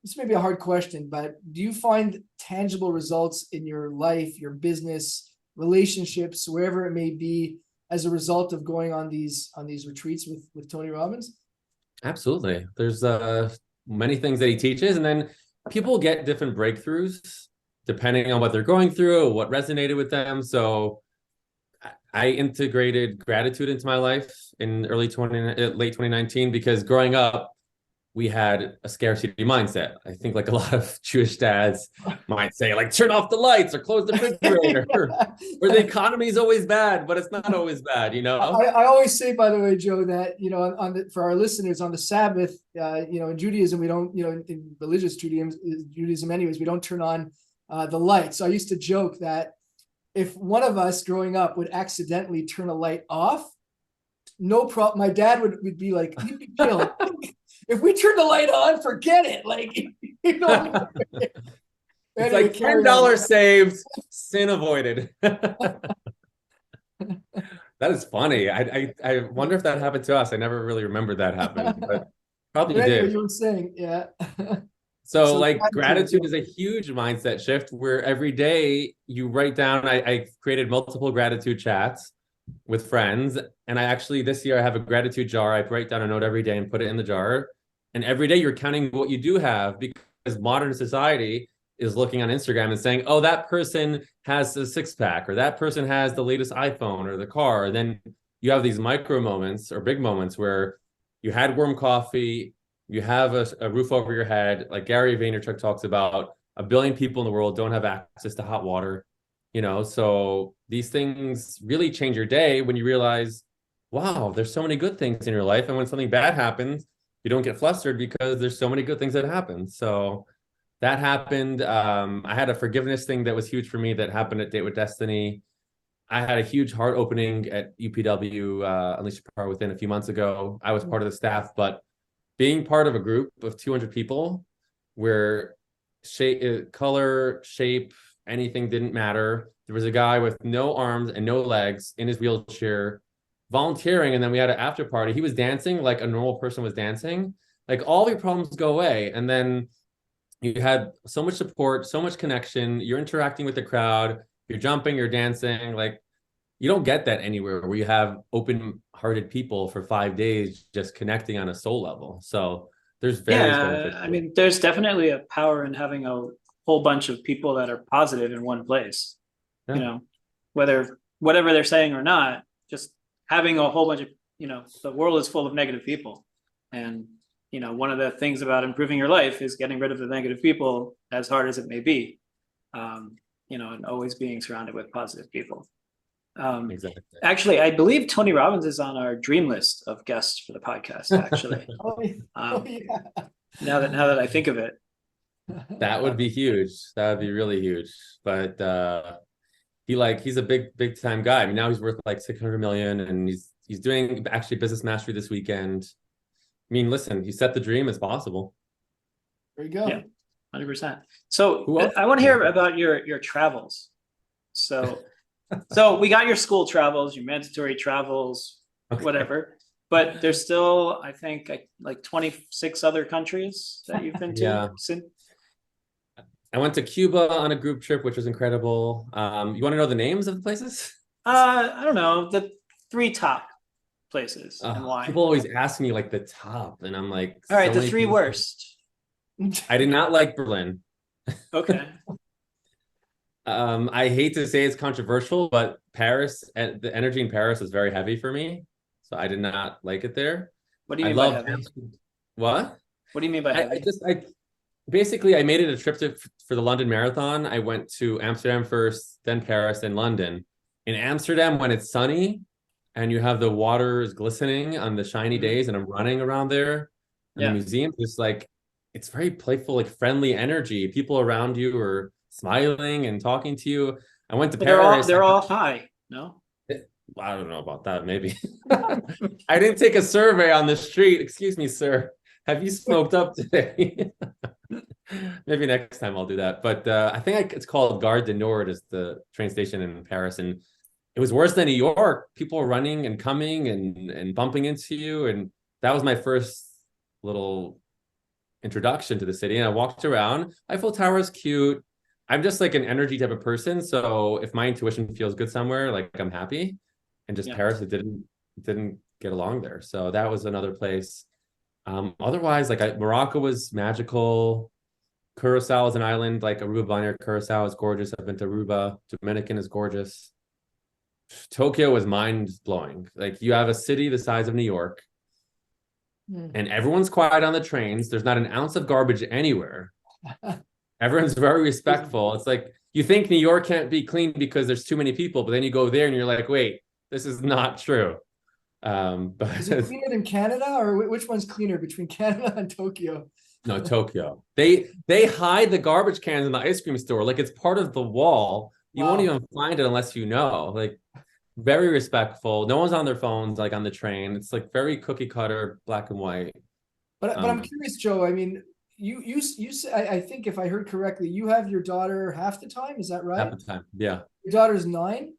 Speaker 2: this may be a hard question, but do you find tangible results in your life, your business, relationships, wherever it may be, as a result of going on these retreats with Tony Robbins?
Speaker 3: Absolutely. There's many things that he teaches, and then people get different breakthroughs depending on what they're going through or what resonated with them. So I integrated gratitude into my life in late 2019, because growing up, we had a scarcity mindset. I think like a lot of Jewish dads might say like, turn off the lights or close the refrigerator or the economy is always bad, but it's not always bad, you know?
Speaker 2: I always say, by the way, Joe, that, you know, for our listeners on the Sabbath, you know, in Judaism, we don't, you know, in religious Judaism anyways, we don't turn on the lights. So I used to joke that if one of us growing up would accidentally turn a light off, no problem. My dad would be like, he'd be killed. If we turn the light on, forget it. Like, you know.
Speaker 3: It's
Speaker 2: Anyway,
Speaker 3: like $10 saved, sin avoided. That is funny. I wonder if that happened to us. I never really remembered that happening, but probably
Speaker 2: anyway,
Speaker 3: did.
Speaker 2: you were saying, yeah.
Speaker 3: So like gratitude is a huge mindset shift where every day you write down, I created multiple gratitude chats with friends. And I actually, this year I have a gratitude jar. I write down a note every day and put it in the jar. And every day you're counting what you do have, because modern society is looking on Instagram and saying, oh, that person has a six-pack, or that person has the latest iPhone or the car. And then you have these micro moments or big moments where you had warm coffee, you have a roof over your head. Like Gary Vaynerchuk talks about, 1 billion people in the world don't have access to hot water, you know? So these things really change your day when you realize, wow, there's so many good things in your life. And when something bad happens, you don't get flustered because there's so many good things that happen. So that happened. I had a forgiveness thing that was huge for me that happened at Date with Destiny. I had a huge heart opening at UPW, Unleash Your Power Within, a few months ago. I was part of the staff, but being part of a group of 200 people where color, shape, anything didn't matter. There was a guy with no arms and no legs in his wheelchair volunteering, and then we had an after party. He was dancing like a normal person was dancing. Like all your problems go away. And then you had so much support, so much connection. You're interacting with the crowd. You're jumping, you're dancing. Like you don't get that anywhere where you have open-hearted people for 5 days just connecting on a soul level. So there's various benefits.
Speaker 1: I mean, there's definitely a power in having a whole bunch of people that are positive in one place.
Speaker 3: Yeah.
Speaker 1: You know, whatever they're saying or not, just having a whole bunch of, you know, the world is full of negative people. And, you know, one of the things about improving your life is getting rid of the negative people, as hard as it may be, you know, and always being surrounded with positive people.
Speaker 3: Exactly.
Speaker 1: Actually, I believe Tony Robbins is on our dream list of guests for the podcast, actually.
Speaker 2: Yeah.
Speaker 1: Now that I think of it.
Speaker 3: That would be huge. That would be really huge. But he's a big time guy. I mean, now he's worth like 600 million, and he's doing actually business mastery this weekend. I mean, listen, he set the dream, it's possible.
Speaker 2: There you go.
Speaker 1: Yeah, 100%. So I want to hear about your travels. So we got your school travels, your mandatory travels, whatever. But there's still, I think, like 26 other countries that you've been to.
Speaker 3: Yeah.
Speaker 1: Since.
Speaker 3: I went to Cuba on a group trip, which was incredible. You want to know the names of the places?
Speaker 1: I don't know, the 3 top places and why.
Speaker 3: People always ask me like the top, and I'm like,
Speaker 1: all right, the 3 worst.
Speaker 3: I did not like Berlin.
Speaker 1: Okay.
Speaker 3: I hate to say it's controversial, but Paris, the energy in Paris was very heavy for me, so I did not like it there.
Speaker 1: What do you mean by heavy?
Speaker 3: What?
Speaker 1: What do you mean by heavy?
Speaker 3: Basically, I made it a trip for the London Marathon. I went to Amsterdam first, then Paris, then London. In Amsterdam, when it's sunny and you have the water is glistening on the shiny days, and I'm running around there in the museum, just like it's very playful, like friendly energy. People around you are smiling and talking to you. I went to Paris.
Speaker 1: They're all high, no?
Speaker 3: I don't know about that. Maybe. I didn't take a survey on the street. Excuse me, sir. Have you smoked up today? Maybe next time I'll do that. But I think it's called Gare du Nord is the train station in Paris. And it was worse than New York. People were running and coming and bumping into you. And that was my first little introduction to the city. And I walked around. Eiffel Tower is cute. I'm just like an energy type of person. So if my intuition feels good somewhere, like I'm happy. And just Paris, it didn't get along there. So that was another place. Otherwise, like Morocco was magical. Curacao is an island, like Aruba near Curacao is gorgeous. I've been to Aruba. Dominican is gorgeous. Tokyo was mind blowing. Like you have a city the size of New York, and everyone's quiet on the trains. There's not an ounce of garbage anywhere. Everyone's very respectful. It's like you think New York can't be clean because there's too many people, but then you go there and you're like, wait, this is not true. But
Speaker 2: Is it cleaner than Canada, or which one's cleaner between Canada and Tokyo?
Speaker 3: no, Tokyo. They hide the garbage cans in the ice cream store like it's part of the wall. You won't even find it unless you know. Like very respectful. No one's on their phones like on the train. It's like very cookie cutter, black and white.
Speaker 2: But I'm curious, Joe. I mean, you I think if I heard correctly, you have your daughter half the time. Is that right?
Speaker 3: Half the time, yeah.
Speaker 2: Your daughter's 9.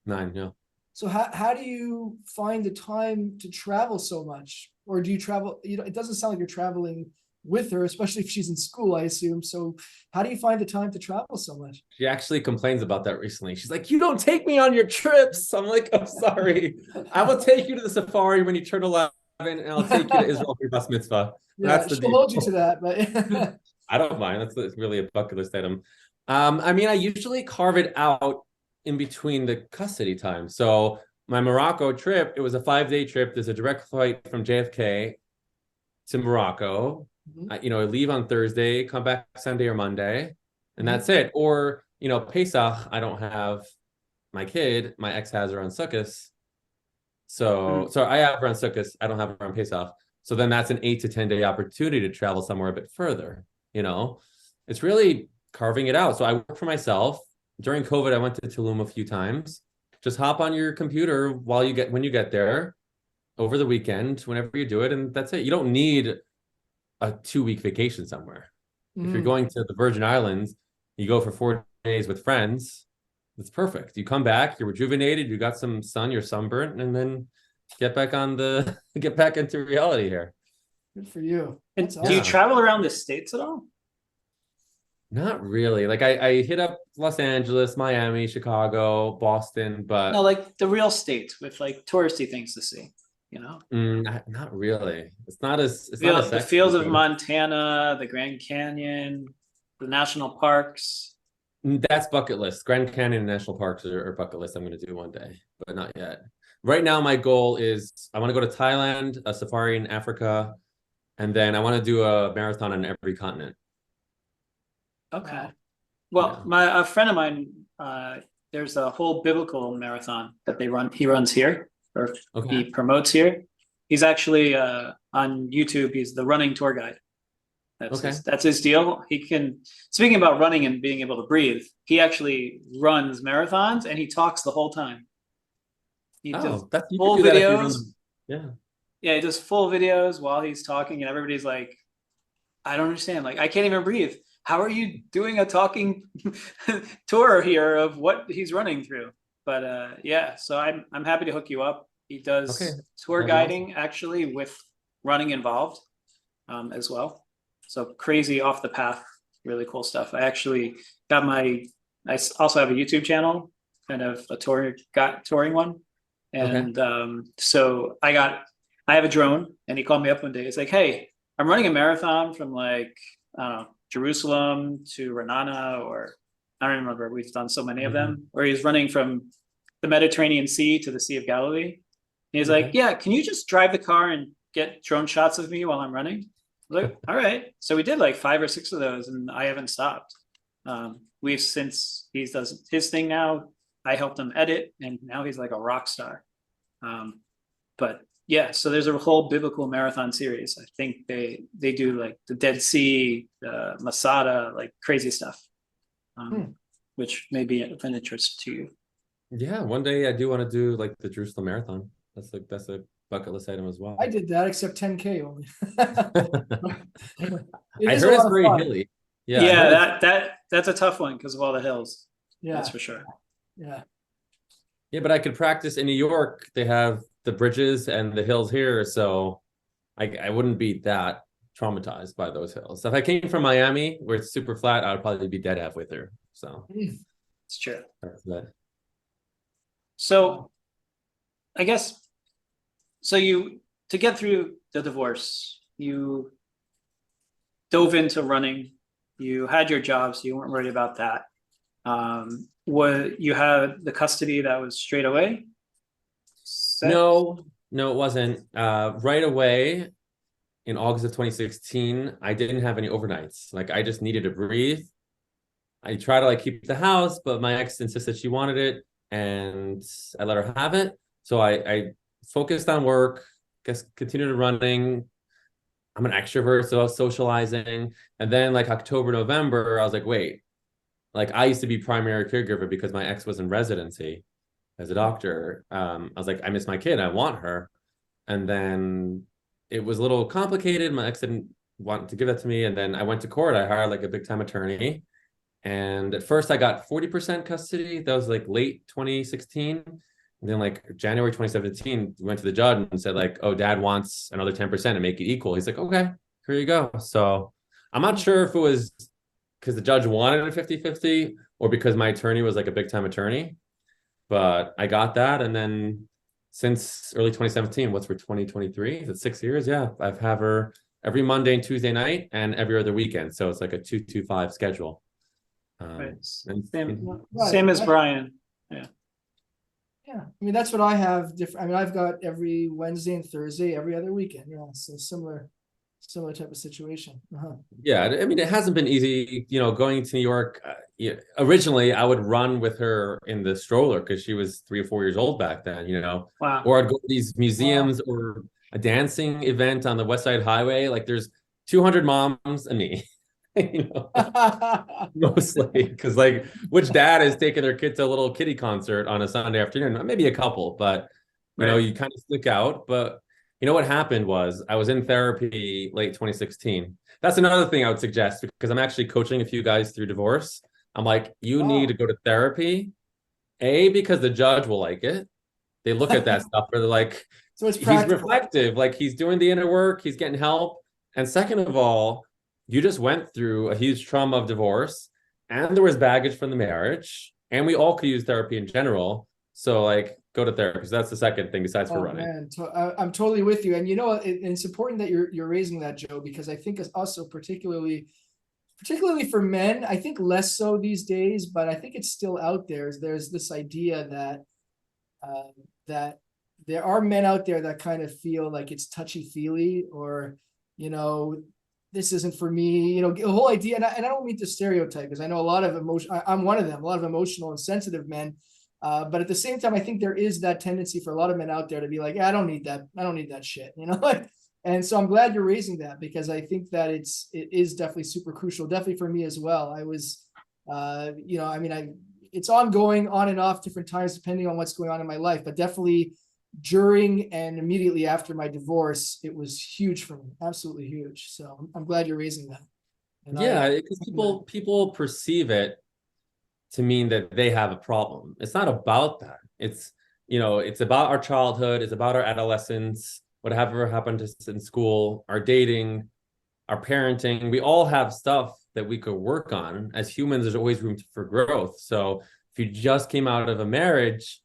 Speaker 3: 9, yeah.
Speaker 2: So how do you find the time to travel so much? Or do you travel? You know, it doesn't sound like you're traveling with her, especially if she's in school, I assume. So how do you find the time to travel so much?
Speaker 3: She actually complains about that recently. She's like, you don't take me on your trips. I'm like, I'm sorry. I will take you to the safari when you turn 11, and I'll take you to Israel for your bas mitzvah.
Speaker 2: Yeah,
Speaker 3: That's the
Speaker 2: she'll
Speaker 3: deal.
Speaker 2: hold you to that, but
Speaker 3: I don't mind. That's really a bucket list item. I mean, I usually carve it out in between the custody time. So my Morocco trip, it was a 5-day trip. There's a direct flight from JFK to Morocco. I leave on Thursday, come back Sunday or Monday, and that's it. Or, Pesach, I don't have my kid. My ex has her on Sukkot. So I have her on Sukkot. I don't have her on Pesach. So then that's an 8 to 10 day opportunity to travel somewhere a bit further. It's really carving it out. So I work for myself. During COVID, I went to Tulum a few times. Just hop on your computer when you get there over the weekend, whenever you do it, and that's it. You don't need a 2-week vacation somewhere. If you're going to the Virgin Islands, you go for 4 days with friends. It's perfect. You come back, you're rejuvenated, you got some sun, you're sunburnt, and then get back into reality here.
Speaker 2: Good for you.
Speaker 1: And do you travel around the States at all?
Speaker 3: Not really. Like I hit up Los Angeles, Miami, Chicago, Boston, but
Speaker 1: no, like the real states with like touristy things to see.
Speaker 3: Not really. It's not as
Speaker 1: the fields of Montana, the Grand Canyon, the national parks.
Speaker 3: That's bucket list. Grand Canyon National Parks are bucket list. I'm going to do one day, but not yet. Right now, my goal is I want to go to Thailand, a safari in Africa, and then I want to do a marathon on every continent.
Speaker 1: Okay. Well, a friend of mine, there's a whole biblical marathon that they run. He runs here, or he promotes here. He's actually on YouTube. He's the running tour guide. That's his deal. Speaking about running and being able to breathe, he actually runs marathons and he talks the whole time. He does full videos.
Speaker 3: Yeah,
Speaker 1: he does full videos while he's talking, and everybody's like, I don't understand. Like, I can't even breathe. How are you doing a talking tour here of what he's running through? But so I'm happy to hook you up. He does tour guiding actually with running involved as well. So crazy off the path, really cool stuff. I actually got I also have a YouTube channel, kind of a touring one. And so I have a drone, and he called me up one day. It's like, hey, I'm running a marathon from like, I don't know, Jerusalem to Renana, or I don't remember. We've done so many of them, where he's running from the Mediterranean Sea to the Sea of Galilee. And he's like, yeah, can you just drive the car and get drone shots of me while I'm running? I was like, all right. So we did like 5 or 6 of those, and I haven't stopped. Since he does his thing now, I helped him edit, and now he's like a rock star. But yeah, so there's a whole biblical marathon series. I think they do like the Dead Sea, Masada, like crazy stuff, which may be of an interest to you.
Speaker 3: Yeah, one day I do want to do like the Jerusalem Marathon. That's a bucket list item as well.
Speaker 2: I did that, except 10K only.
Speaker 3: I heard it's very hilly.
Speaker 1: Yeah, that's a tough one because of all the hills. Yeah, that's for sure.
Speaker 3: Yeah, but I could practice in New York. They have the bridges and the hills here, so I wouldn't be that traumatized by those hills. So if I came from Miami, where it's super flat, I would probably be dead halfway through. So
Speaker 1: it's true.
Speaker 3: That's that.
Speaker 1: So I guess to get through the divorce, you dove into running. You had your job, so you weren't worried about that. You had the custody that was straight away?
Speaker 3: No, it wasn't. Right away, in August of 2016, I didn't have any overnights. Like I just needed to breathe. I try to like keep the house, but my ex insisted she wanted it, and I let her have it. So I focused on work, guess continued running. I'm an extrovert, so I was socializing. And then like October, November, I was like, wait, like I used to be primary caregiver because my ex was in residency as a doctor. I was like, I miss my kid, I want her. And then it was a little complicated. My ex didn't want to give that to me. And then I went to court. I hired like a big time attorney. And at first I got 40% custody. That was like late 2016. And then like January 2017, we went to the judge and said like, oh, dad wants another 10% to make it equal. He's like, okay, here you go. So I'm not sure if it was because the judge wanted a 50-50 or because my attorney was like a big time attorney, but I got that. And then since early 2017, what's for 2023? Is it 6 years? Yeah, I've have her every Monday and Tuesday night and every other weekend. So it's like a 2-2-5 schedule.
Speaker 1: Right.
Speaker 3: And
Speaker 1: Same as Brian.
Speaker 2: Yeah, I mean, that's what I have different. I mean, I've got every Wednesday and Thursday, every other weekend. Yeah, so similar type of situation.
Speaker 3: yeah, I mean, it hasn't been easy, you know, going to New York. Originally, I would run with her in the stroller because she was 3 or 4 years old back then, you know,
Speaker 1: Wow.
Speaker 3: or I'd go to these museums or a dancing event on the West Side Highway. Like there's 200 moms and me. You know, mostly because like which dad is taking their kid to a little kiddie concert on a Sunday afternoon? Maybe a couple, but you know, you kind of stick out. But you know what happened was I was in therapy late 2016. That's another thing I would suggest because I'm actually coaching a few guys through divorce. I'm like, you need to go to therapy, because the judge will like it. They look at that stuff where they're like,
Speaker 2: so it's
Speaker 3: he's reflective, like he's doing the inner work, he's getting help. And second of all, you just went through a huge trauma of divorce and there was baggage from the marriage and we all could use therapy in general. So like go to therapy. So that's the second thing besides for running.
Speaker 2: Man, I'm totally with you. And you know, it's important that you're raising that, Joe, because I think it's also particularly for men, I think less so these days, but I think it's still out there. There's this idea that that there are men out there that kind of feel like it's touchy-feely or, you know, this isn't for me, you know, the whole idea. And I don't mean to stereotype because I know a lot of I'm one of them, a lot of emotional and sensitive men. But at the same time, I think there is that tendency for a lot of men out there to be like, I don't need that. I don't need that shit, you know? And so I'm glad you're raising that because I think that it is definitely super crucial. Definitely for me as well. I was, you know, I mean, it's ongoing on and off different times, depending on what's going on in my life, but definitely during and immediately after my divorce, it was huge for me. Absolutely huge. So I'm glad you're raising that. And
Speaker 3: yeah, because people perceive it to mean that they have a problem. It's not about that. It's, you know, it's about our childhood. It's about our adolescence, whatever happened to us in school, our dating, our parenting. We all have stuff that we could work on. As humans, there's always room for growth. So if you just came out of a marriage,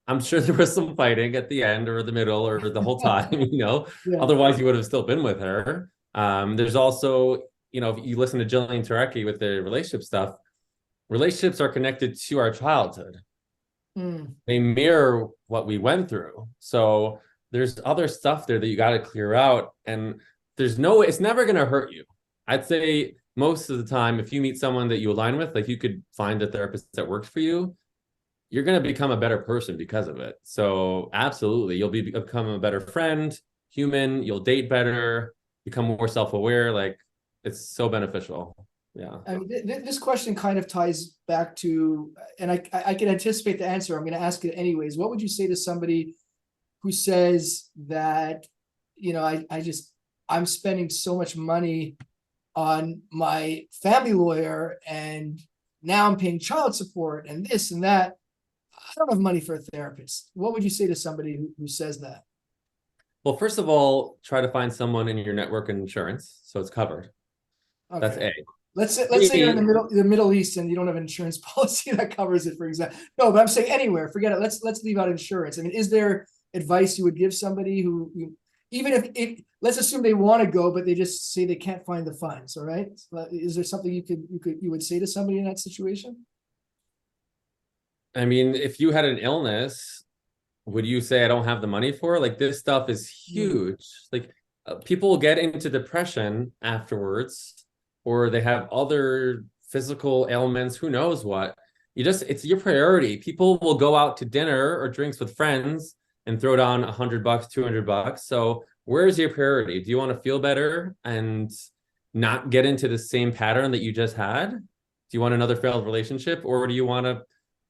Speaker 3: I'm sure there was some fighting at the end or the middle or the whole time, you know, otherwise you would have still been with her. There's also, you know, if you listen to Jillian Tureki with the relationship stuff, relationships are connected to our childhood. They mirror what we went through. So there's other stuff there that you got to clear out. And it's never going to hurt you. I'd say most of the time, if you meet someone that you align with, like you could find a therapist that works for you, you're going to become a better person because of it. So absolutely, you'll become a better friend, human, you'll date better, become more self-aware. Like it's so beneficial. Yeah.
Speaker 2: I mean, this question kind of ties back to, and I can anticipate the answer. I'm going to ask it anyways. What would you say to somebody who says that, you know, I'm spending so much money on my family lawyer and now I'm paying child support and this and that. I don't have money for a therapist. What would you say to somebody who says that?
Speaker 3: Well, first of all, try to find someone in your network and insurance so it's covered. Okay. That's A.
Speaker 2: Let's say you're in the Middle East and you don't have an insurance policy that covers it, for example. No, but I'm saying anywhere. Forget it. Let's leave out insurance. I mean, is there advice you would give somebody who even if let's assume they want to go, but they just say they can't find the funds? All right. Is there something you would say to somebody in that situation?
Speaker 3: I mean, if you had an illness, would you say I don't have the money for it? Like this stuff is huge. Like people get into depression afterwards, or they have other physical ailments, who knows what. It's your priority. People will go out to dinner or drinks with friends and throw down $100, $200. So where's your priority? Do you want to feel better and not get into the same pattern that you just had? Do you want another failed relationship, or do you want to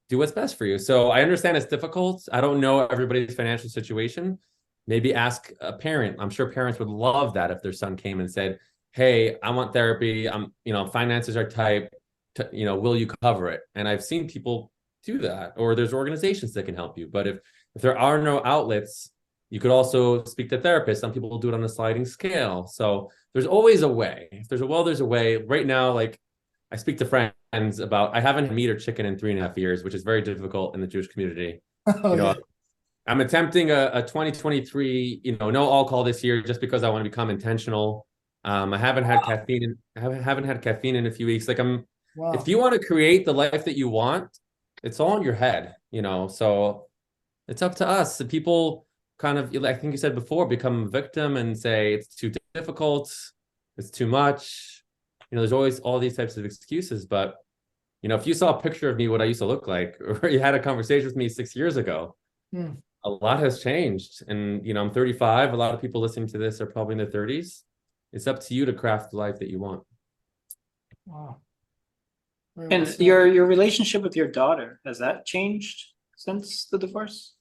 Speaker 3: do what's best for you? So I understand it's difficult. I don't know everybody's financial situation. Maybe ask a parent. I'm sure parents would love that if their son came and said, hey, I want therapy. Finances are tight. Will you cover it? And I've seen people do that, or there's organizations that can help you. But if there are no outlets, you could also speak to therapists. Some people will do it on a sliding scale. So there's always a way. If there's a will, there's a way. Right now, like, I speak to friends about, I haven't had meat or chicken in 3.5 years, which is very difficult in the Jewish community.
Speaker 2: Oh, yeah.
Speaker 3: I'm attempting a 2023, no alcohol this year, just because I want to become intentional. I haven't had caffeine. I haven't had caffeine in a few weeks.
Speaker 2: Wow.
Speaker 3: If you want to create the life that you want, it's all in your head, So it's up to us. The people kind of, I think you said before, become a victim and say it's too difficult, it's too much. There's always all these types of excuses. But if you saw a picture of me, what I used to look like, or you had a conversation with me 6 years ago. A lot has changed. And, I'm 35. A lot of people listening to this are probably in their 30s. It's up to you to craft the life that you want.
Speaker 2: Wow.
Speaker 1: And your relationship with your daughter, has that changed since the divorce?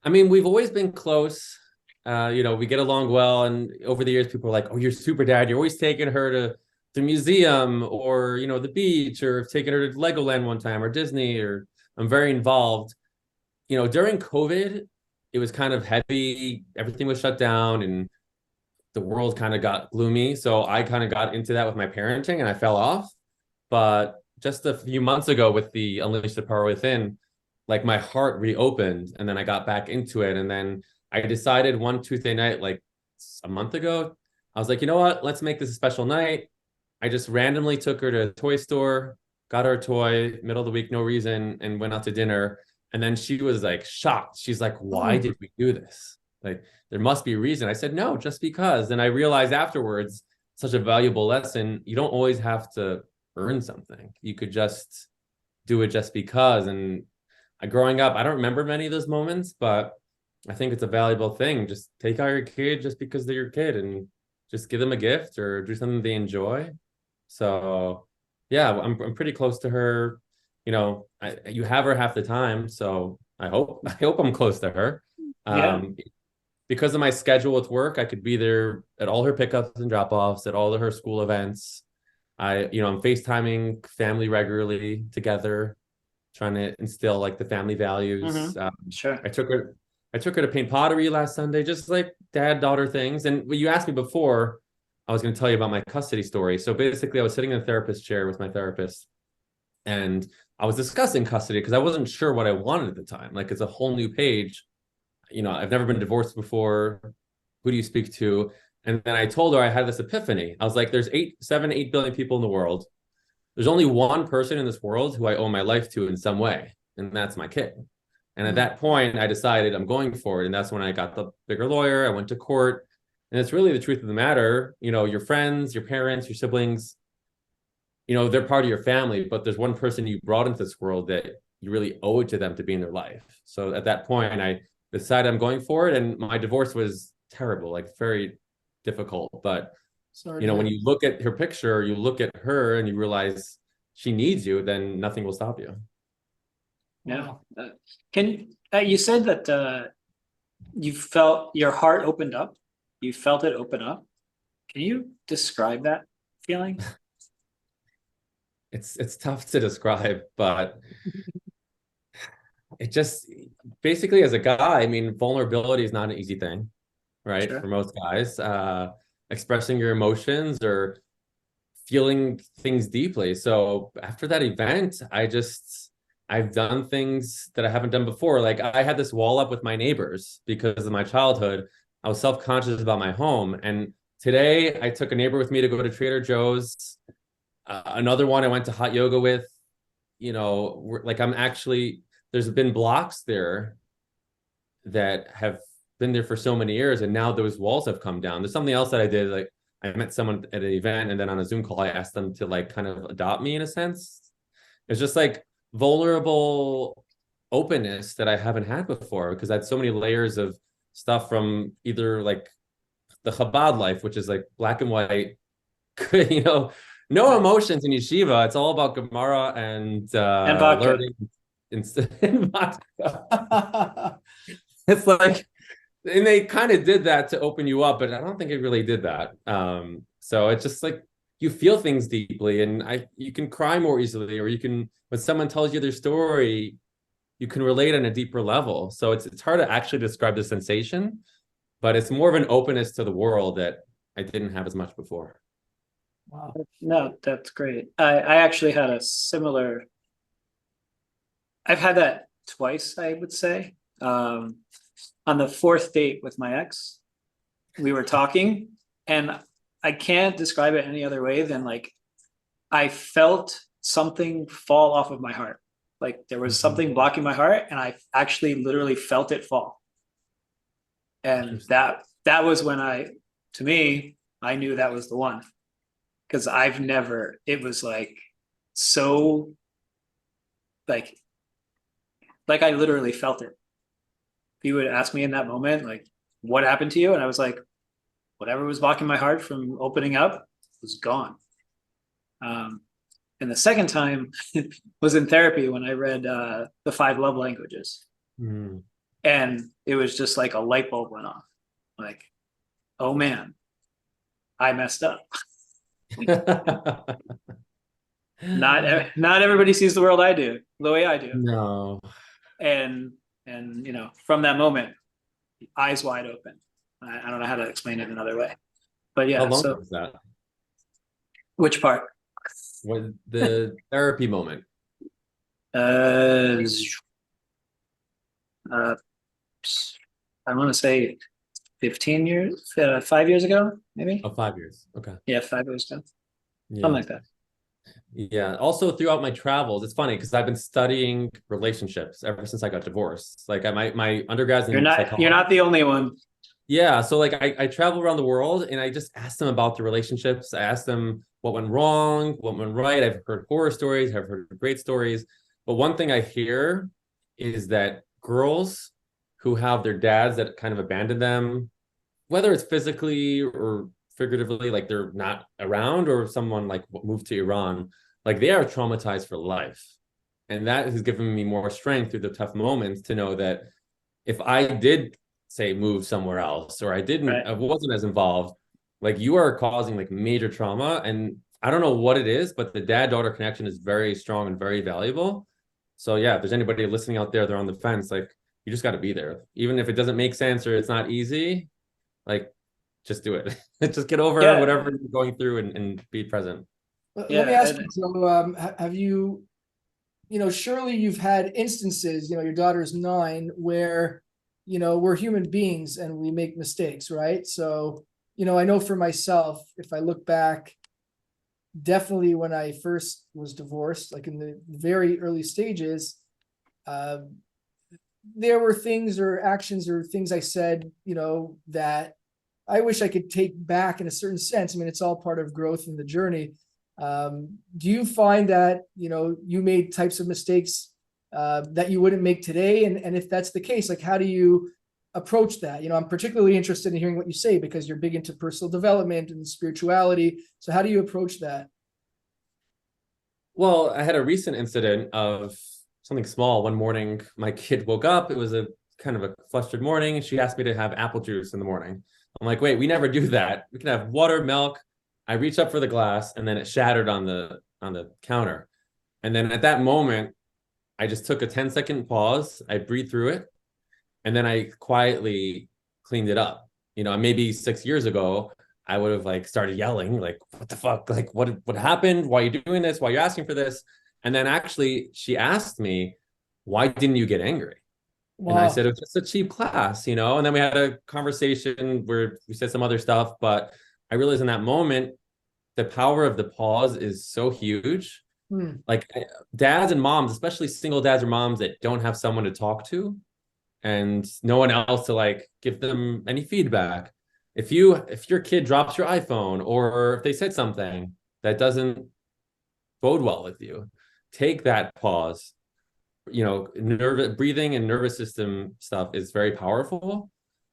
Speaker 3: I mean, we've always been close. We get along well. And over the years, people are like, oh, you're super dad. You're always taking her to the museum, or, the beach, or taking her to Legoland one time, or Disney, or I'm very involved. During COVID, it was kind of heavy. Everything was shut down and the world kind of got gloomy. So I kind of got into that with my parenting and I fell off. But just a few months ago with the Unleash the Power Within, like, my heart reopened, and then I got back into it. And then I decided one Tuesday night, like a month ago, I was like, you know what? Let's make this a special night. I just randomly took her to a toy store, got her a toy, middle of the week, no reason, and went out to dinner. And then she was like shocked. She's like, why did we do this? Like, there must be a reason. I said, no, just because. And I realized afterwards, such a valuable lesson. You don't always have to earn something. You could just do it just because. And growing up, I don't remember many of those moments, but I think it's a valuable thing. Just take out your kid just because they're your kid, and just give them a gift or do something they enjoy. So yeah, I'm pretty close to her. You have her half the time, so I hope I'm close to her.
Speaker 1: Yeah.
Speaker 3: Because of my schedule with work, I could be there at all her pickups and drop-offs, at all of her school events. I'm FaceTiming family regularly together, trying to instill like the family values.
Speaker 1: Sure.
Speaker 3: I took her to paint pottery last Sunday, just like dad-daughter things. And you asked me before, I was going to tell you about my custody story. So basically, I was sitting in a therapist chair with my therapist, and I was discussing custody because I wasn't sure what I wanted at the time. Like, it's a whole new page. I've never been divorced before. Who do you speak to? And then I told her I had this epiphany. I was like, there's 8 billion people in the world. There's only one person in this world who I owe my life to in some way, and that's my kid. And at that point, I decided I'm going for it. And that's when I got the bigger lawyer. I went to court. And it's really the truth of the matter. Your friends, your parents, your siblings, they're part of your family, but there's one person you brought into this world that you really owe it to them to be in their life. So at that point, I decided I'm going for it. And my divorce was terrible, like very difficult. But, when you look at her picture, you look at her and you realize she needs you, then nothing will stop you.
Speaker 1: Yeah. You said that you felt your heart opened up. You felt it open up. Can you describe that feeling?
Speaker 3: It's tough to describe, but it just basically, as a guy, I mean, vulnerability is not an easy thing, right?
Speaker 1: Sure.
Speaker 3: For most guys, expressing your emotions or feeling things deeply. So after that event, I've done things that I haven't done before. Like, I had this wall up with my neighbors because of my childhood. I was self-conscious about my home. And today I took a neighbor with me to go to Trader Joe's. Another one I went to hot yoga with. There's been blocks there that have been there for so many years, and now those walls have come down. There's something else that I did. Like I met someone at an event, and then on a Zoom call, I asked them to like kind of adopt me in a sense. It's just like vulnerable openness that I haven't had before, because I had so many layers of stuff from either like the Chabad life, which is like black and white, you know, no emotions in yeshiva. It's all about Gemara and
Speaker 1: vodka.
Speaker 3: learning and vodka. It's like, and they kind of did that to open you up, but I don't think it really did that. So it's just like you feel things deeply, and you can cry more easily, or you can, when someone tells you their story, you can relate on a deeper level. So it's hard to actually describe the sensation, but it's more of an openness to the world that I didn't have as much before.
Speaker 2: Wow.
Speaker 1: No, that's great. I actually had a similar. I've had that twice, I would say. On the fourth date with my ex, we were talking, and I can't describe it any other way than like I felt something fall off of my heart. Like there was something blocking my heart, and I actually literally felt it fall. And that was when I knew that was the one. Because it was like so like I literally felt it. He would ask me in that moment, like, what happened to you? And I was like, whatever was blocking my heart from opening up was gone. And the second time was in therapy when I read the 5 love languages.
Speaker 3: Mm.
Speaker 1: And it was just like a light bulb went off. Like, oh man, I messed up. Not everybody sees the world I do, the way I do.
Speaker 3: No.
Speaker 1: And you know, from that moment, eyes wide open. I don't know how to explain it another way. But yeah,
Speaker 3: How long
Speaker 1: so
Speaker 3: was that?
Speaker 1: which part?
Speaker 3: What, the therapy moment?
Speaker 1: I want to say 15 years, 5 years ago, maybe.
Speaker 3: Oh, 5 years. Okay.
Speaker 1: Yeah, 5 years ago,
Speaker 3: Yeah.
Speaker 1: something like that.
Speaker 3: Yeah. Also, throughout my travels, it's funny because I've been studying relationships ever since I got divorced. Like my undergrad's in psychology.
Speaker 1: You're not the only one.
Speaker 3: Yeah. So like I travel around the world, and I just ask them about the relationships. I ask them what went wrong, what went right. I've heard horror stories, I've heard great stories. But one thing I hear is that girls who have their dads that kind of abandoned them, whether it's physically or figuratively, like they're not around, or someone like moved to Iran, like they are traumatized for life. And that has given me more strength through the tough moments to know that if I did say move somewhere else, or I wasn't as involved, like you are causing like major trauma. And I don't know what it is, but the dad-daughter connection is very strong and very valuable. So yeah, if there's anybody listening out there, they're on the fence, like you just got to be there. Even if it doesn't make sense or it's not easy, like just do it. Just get over whatever you're going through and be present.
Speaker 2: Let me ask you, so have you, surely you've had instances, your daughter's 9, where, we're human beings and we make mistakes, right? So, I know for myself, if I look back, definitely when I first was divorced, like in the very early stages, there were things or actions or things I said, that I wish I could take back in a certain sense. I mean, it's all part of growth in the journey. Do you find that, you made types of mistakes that you wouldn't make today? And if that's the case, like, how do you approach that? I'm particularly interested in hearing what you say, because you're big into personal development and spirituality. So how do you approach that?
Speaker 3: Well, I had a recent incident of something small. One morning, my kid woke up. It was a kind of a flustered morning. She asked me to have apple juice in the morning. I'm like, wait, we never do that. We can have water, milk. I reached up for the glass, and then it shattered on the counter. And then at that moment, I just took a 10-second pause. I breathed through it, and then I quietly cleaned it up. Maybe 6 years ago, I would have like started yelling, like, what the fuck? Like, what happened? Why are you doing this? Why are you asking for this? And then actually she asked me, why didn't you get angry? Wow. And I said, it was just a cheap class, and then we had a conversation where we said some other stuff, but I realized in that moment, the power of the pause is so huge. Like dads and moms, especially single dads or moms that don't have someone to talk to, and no one else to like give them any feedback. If your kid drops your iPhone, or if they said something that doesn't bode well with you, take that pause. Nervous breathing and nervous system stuff is very powerful.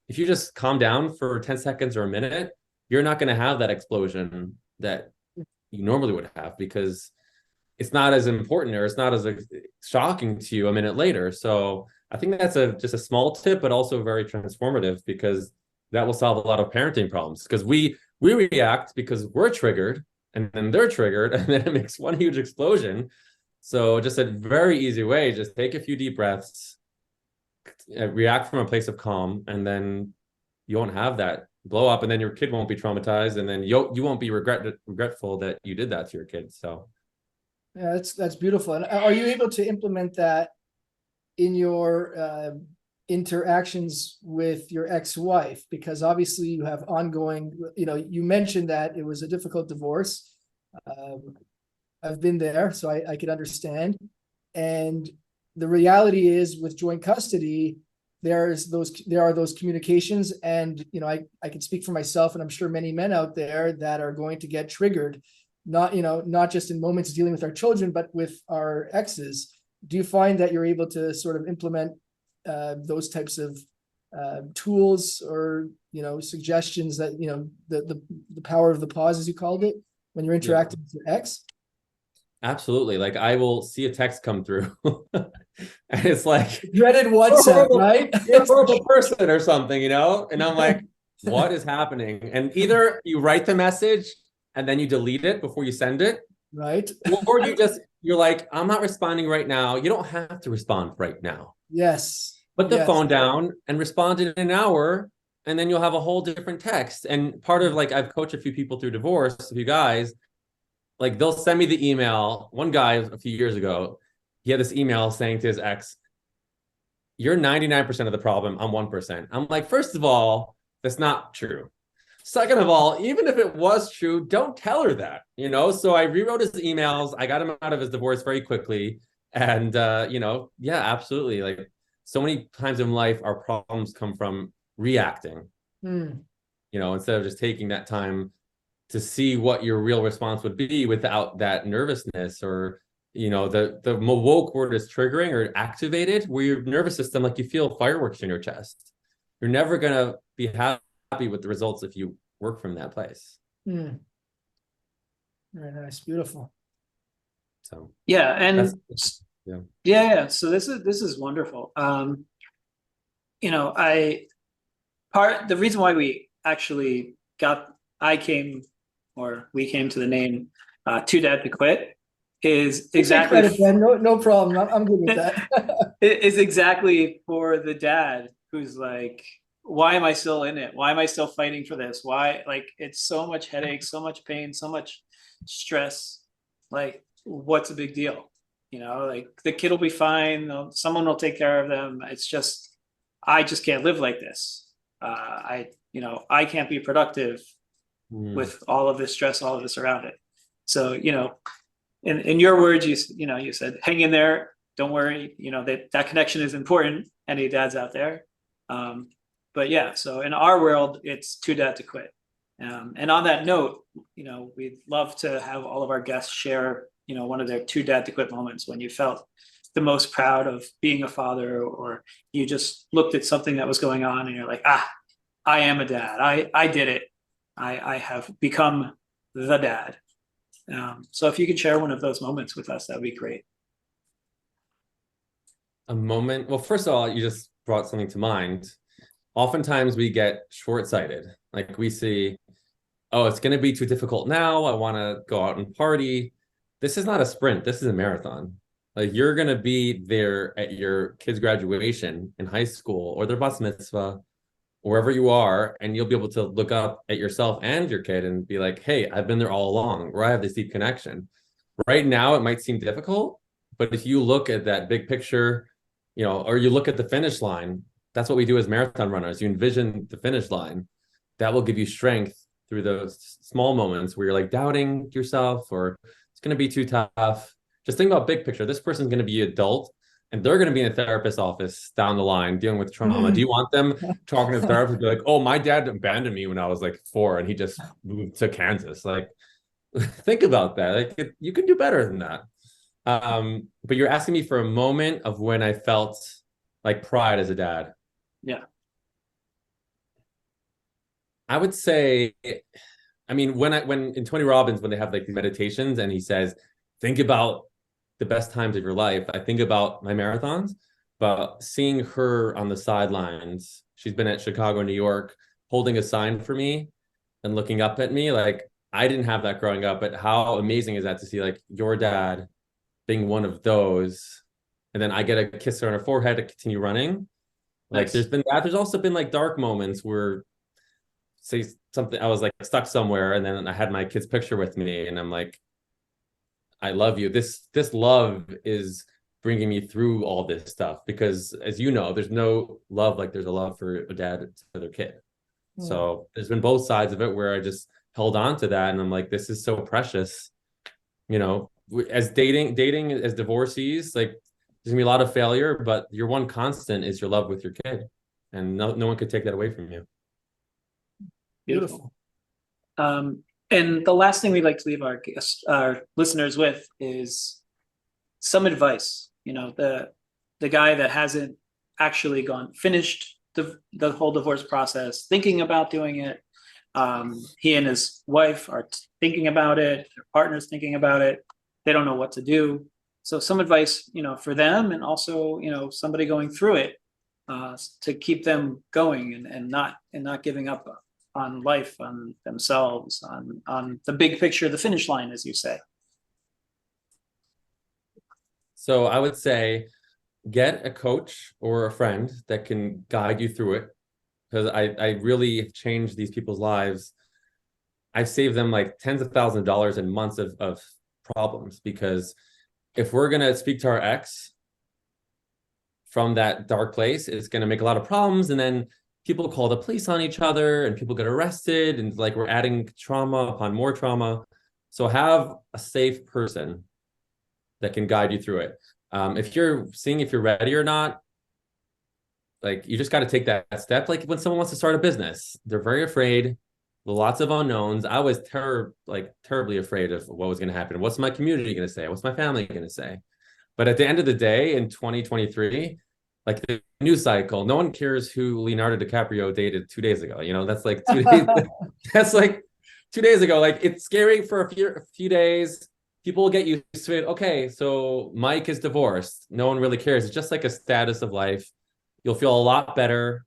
Speaker 3: If you just calm down for 10 seconds or a minute, you're not going to have that explosion that you normally would have, because it's not as important, or it's not as shocking to you a minute later. So I think that's just a small tip, but also very transformative, because that will solve a lot of parenting problems. Because we react because we're triggered, and then they're triggered, and then it makes one huge explosion. So just a very easy way, just take a few deep breaths, react from a place of calm, and then you won't have that blow up, and then your kid won't be traumatized, and then you won't be regretful that you did that to your kids. So
Speaker 2: yeah, that's beautiful. And are you able to implement that in your interactions with your ex-wife? Because obviously you have ongoing, you mentioned that it was a difficult divorce. I've been there, so I could understand. And the reality is, with joint custody, there are those communications, and I can speak for myself, and I'm sure many men out there that are going to get triggered, not just in moments dealing with our children, but with our exes. Do you find that you're able to sort of implement those types of tools, or suggestions that the power of the pause, as you called it, when you're interacting with your ex?
Speaker 3: absolutely. Like, I will see a text come through and it's like,
Speaker 2: Dreaded WhatsApp, right?
Speaker 3: you're a horrible person or something, and I'm like, what is happening? And either you write the message and then you delete it before you send it,
Speaker 2: Right.
Speaker 3: or you're like, I'm not responding right now. You don't have to respond right now.
Speaker 2: Yes.
Speaker 3: Put the
Speaker 2: Yes.
Speaker 3: phone down and respond in an hour, and then you'll have a whole different text. And part of, like, I've coached a few people through divorce, a few guys, like, they'll send me the email. One guy a few years ago, he had this email saying to his ex, "You're 99% of the problem, I'm 1%. I'm like, first of all, that's not true. Second of all, even if it was true, don't tell her that, So I rewrote his emails. I got him out of his divorce very quickly. And, yeah, absolutely. Like, so many times in life, our problems come from reacting, instead of just taking that time to see what your real response would be without that nervousness, or, the woke word is triggering or activated, where your nervous system, like, you feel fireworks in your chest. You're never going to be happy with the results if you work from that place.
Speaker 2: Very nice. Beautiful.
Speaker 3: So
Speaker 1: Yeah. And
Speaker 3: yeah.
Speaker 1: So this is wonderful. The reason why we actually we came to the name Too Dad to Quit is exactly
Speaker 2: Credit, Ben. No problem. I'm good with that.
Speaker 1: it is exactly for the dad who's like, why am I still in it? Why am I still fighting for this? Why? Like, it's so much headache, so much pain, so much stress. Like, what's a big deal? Like, the kid will be fine. Someone will take care of them. It's just, I just can't live like this. I can't be productive with all of this stress, all of this around it. So, in your words, you said, hang in there. Don't worry. That connection is important. Any dads out there. But yeah, so in our world, it's Too Dad to Quit. And on that note, we'd love to have all of our guests share, one of their Too Dad to Quit moments when you felt the most proud of being a father, or you just looked at something that was going on and you're like, I am a dad. I did it. I have become the dad. So if you could share one of those moments with us, that'd be great.
Speaker 3: A moment. Well, first of all, you just brought something to mind. Oftentimes we get short-sighted. Like, we see, oh, it's going to be too difficult now. I want to go out and party. This is not a sprint. This is a marathon. Like, you're going to be there at your kid's graduation in high school, or their bat mitzvah, wherever you are, and you'll be able to look up at yourself and your kid and be like, hey, I've been there all along, where I have this deep connection. Right now, it might seem difficult, but if you look at that big picture, or you look at the finish line, that's what we do as marathon runners. You envision the finish line. That will give you strength through those small moments where you're like doubting yourself, or it's going to be too tough. Just think about big picture. This person's going to be adult and they're going to be in a therapist's office down the line dealing with trauma. Do you want them talking to the therapist, be like, oh, my dad abandoned me when I was like 4 and he just moved to Kansas? Like, think about that. Like, you can do better than that. But you're asking me for a moment of when I felt like pride as a dad.
Speaker 1: Yeah.
Speaker 3: I would say, I mean, when in Tony Robbins, when they have like these meditations and he says, think about the best times of your life, I think about my marathons, but seeing her on the sidelines, she's been at Chicago, New York, holding a sign for me and looking up at me. Like, I didn't have that growing up, but how amazing is that to see like your dad being one of those, and then I get a kiss her on her forehead to continue running. Like,
Speaker 1: Nice.
Speaker 3: there's been that. There's also been like dark moments where, say something, I was like stuck somewhere, and then I had my kid's picture with me, and I'm like, I love you. This love is bringing me through all this stuff, because as you know, there's no love like there's a love for a dad to their kid. So there's been both sides of it where I just held on to that, and I'm like, this is so precious. You know, as dating as divorcees, like, there's gonna be a lot of failure, but your one constant is your love with your kid, and no one could take that away from you.
Speaker 1: Beautiful. And the last thing we'd like to leave our listeners with is some advice. You know, the guy that hasn't actually finished the whole divorce process, thinking about doing it. He and his wife are thinking about it. Their partner's thinking about it. They don't know what to do. So some advice, you know, for them, and also, you know, somebody going through it, to keep them going and not giving up on life, on themselves, on the big picture, the finish line, as you say.
Speaker 3: So I would say, get a coach or a friend that can guide you through it, because I really have changed these people's lives. I've saved them like tens of thousands of dollars and months of problems, because if we're going to speak to our ex from that dark place, it's going to make a lot of problems. And then people call the police on each other and people get arrested, and like, we're adding trauma upon more trauma. So have a safe person that can guide you through it. If you're seeing if you're ready or not, like, you just got to take that step. Like, when someone wants to start a business, they're very afraid, lots of unknowns. I was terribly afraid of what was going to happen. What's my community going to say? What's my family going to say? But at the end of the day, in 2023, like, the news cycle, no one cares who Leonardo DiCaprio dated 2 days ago. You know, that's like 2 days. That's like 2 days ago. Like, it's scary for a few days. People will get used to it. Okay, so Mike is divorced. No one really cares. It's just like a status of life. You'll feel a lot better.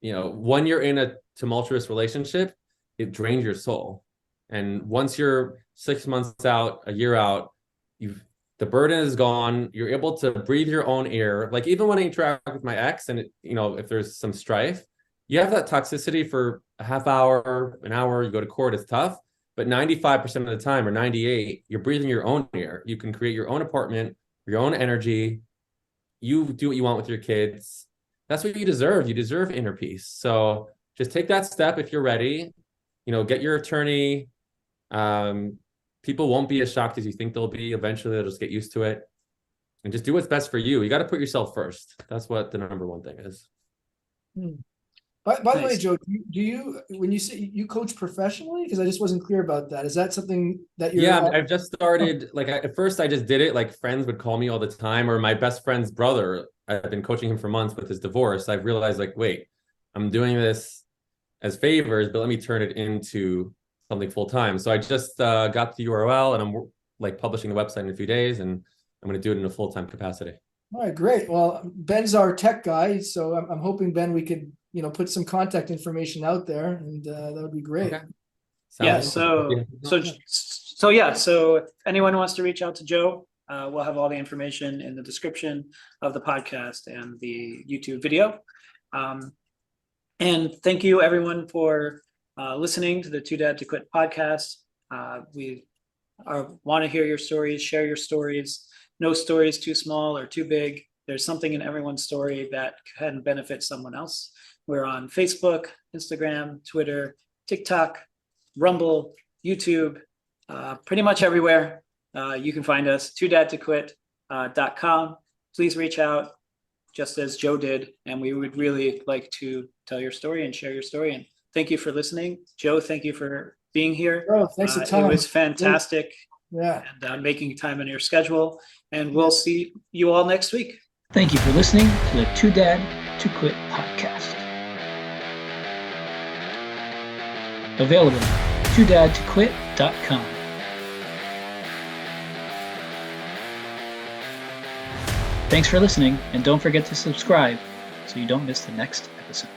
Speaker 3: You know, when you're in a tumultuous relationship, it drains your soul. And once you're 6 months out, a year out, the burden is gone. You're able to breathe your own air. Like, even when I interact with my ex, and you know, if there's some strife, you have that toxicity for a half hour, an hour, you go to court, it's tough. But 95% of the time, or 98, you're breathing your own air. You can create your own apartment, your own energy. You do what you want with your kids. That's what you deserve. You deserve inner peace. So just take that step if you're ready. You know, get your attorney. People won't be as shocked as you think they'll be. Eventually, they'll just get used to it. And just do what's best for you. You got to put yourself first. That's what the number one thing is.
Speaker 2: By the way,
Speaker 1: Nice.
Speaker 2: Joe, do you, when you say you coach professionally, because I just wasn't clear about that, is that something that you're?
Speaker 3: Yeah, I've just started. Like, at first, I just did it. Like, friends would call me all the time, or my best friend's brother. I've been coaching him for months with his divorce. I've realized, like, wait, I'm doing this as favors, but let me turn it into something full time. So I just got the URL, and I'm like publishing the website in a few days, and I'm going to do it in a full time capacity.
Speaker 2: All right, great. Well, Ben's our tech guy, so I'm hoping, Ben, we could, you know, put some contact information out there, and that would be great.
Speaker 3: Okay.
Speaker 1: Yeah.
Speaker 3: Sounds good.
Speaker 1: So if anyone wants to reach out to Joe, we'll have all the information in the description of the podcast and the YouTube video. And thank you, everyone, for listening to the Too Dad to Quit podcast. We want to hear your stories, share your stories. No story is too small or too big. There's something in everyone's story that can benefit someone else. We're on Facebook, Instagram, Twitter, TikTok, Rumble, YouTube, pretty much everywhere. You can find us, toodadtoquit.com. please reach out just as Joe did. And we would really like to tell your story and share your story. And thank you for listening. Joe, thank you for being here.
Speaker 2: Oh, thanks a ton.
Speaker 1: It was fantastic.
Speaker 2: Yeah.
Speaker 1: And making time in your schedule. And we'll see you all next week.
Speaker 4: Thank you for listening to the Too Dad to Quit podcast. Available at toodadtoquit.com. Thanks for listening, and don't forget to subscribe so you don't miss the next episode.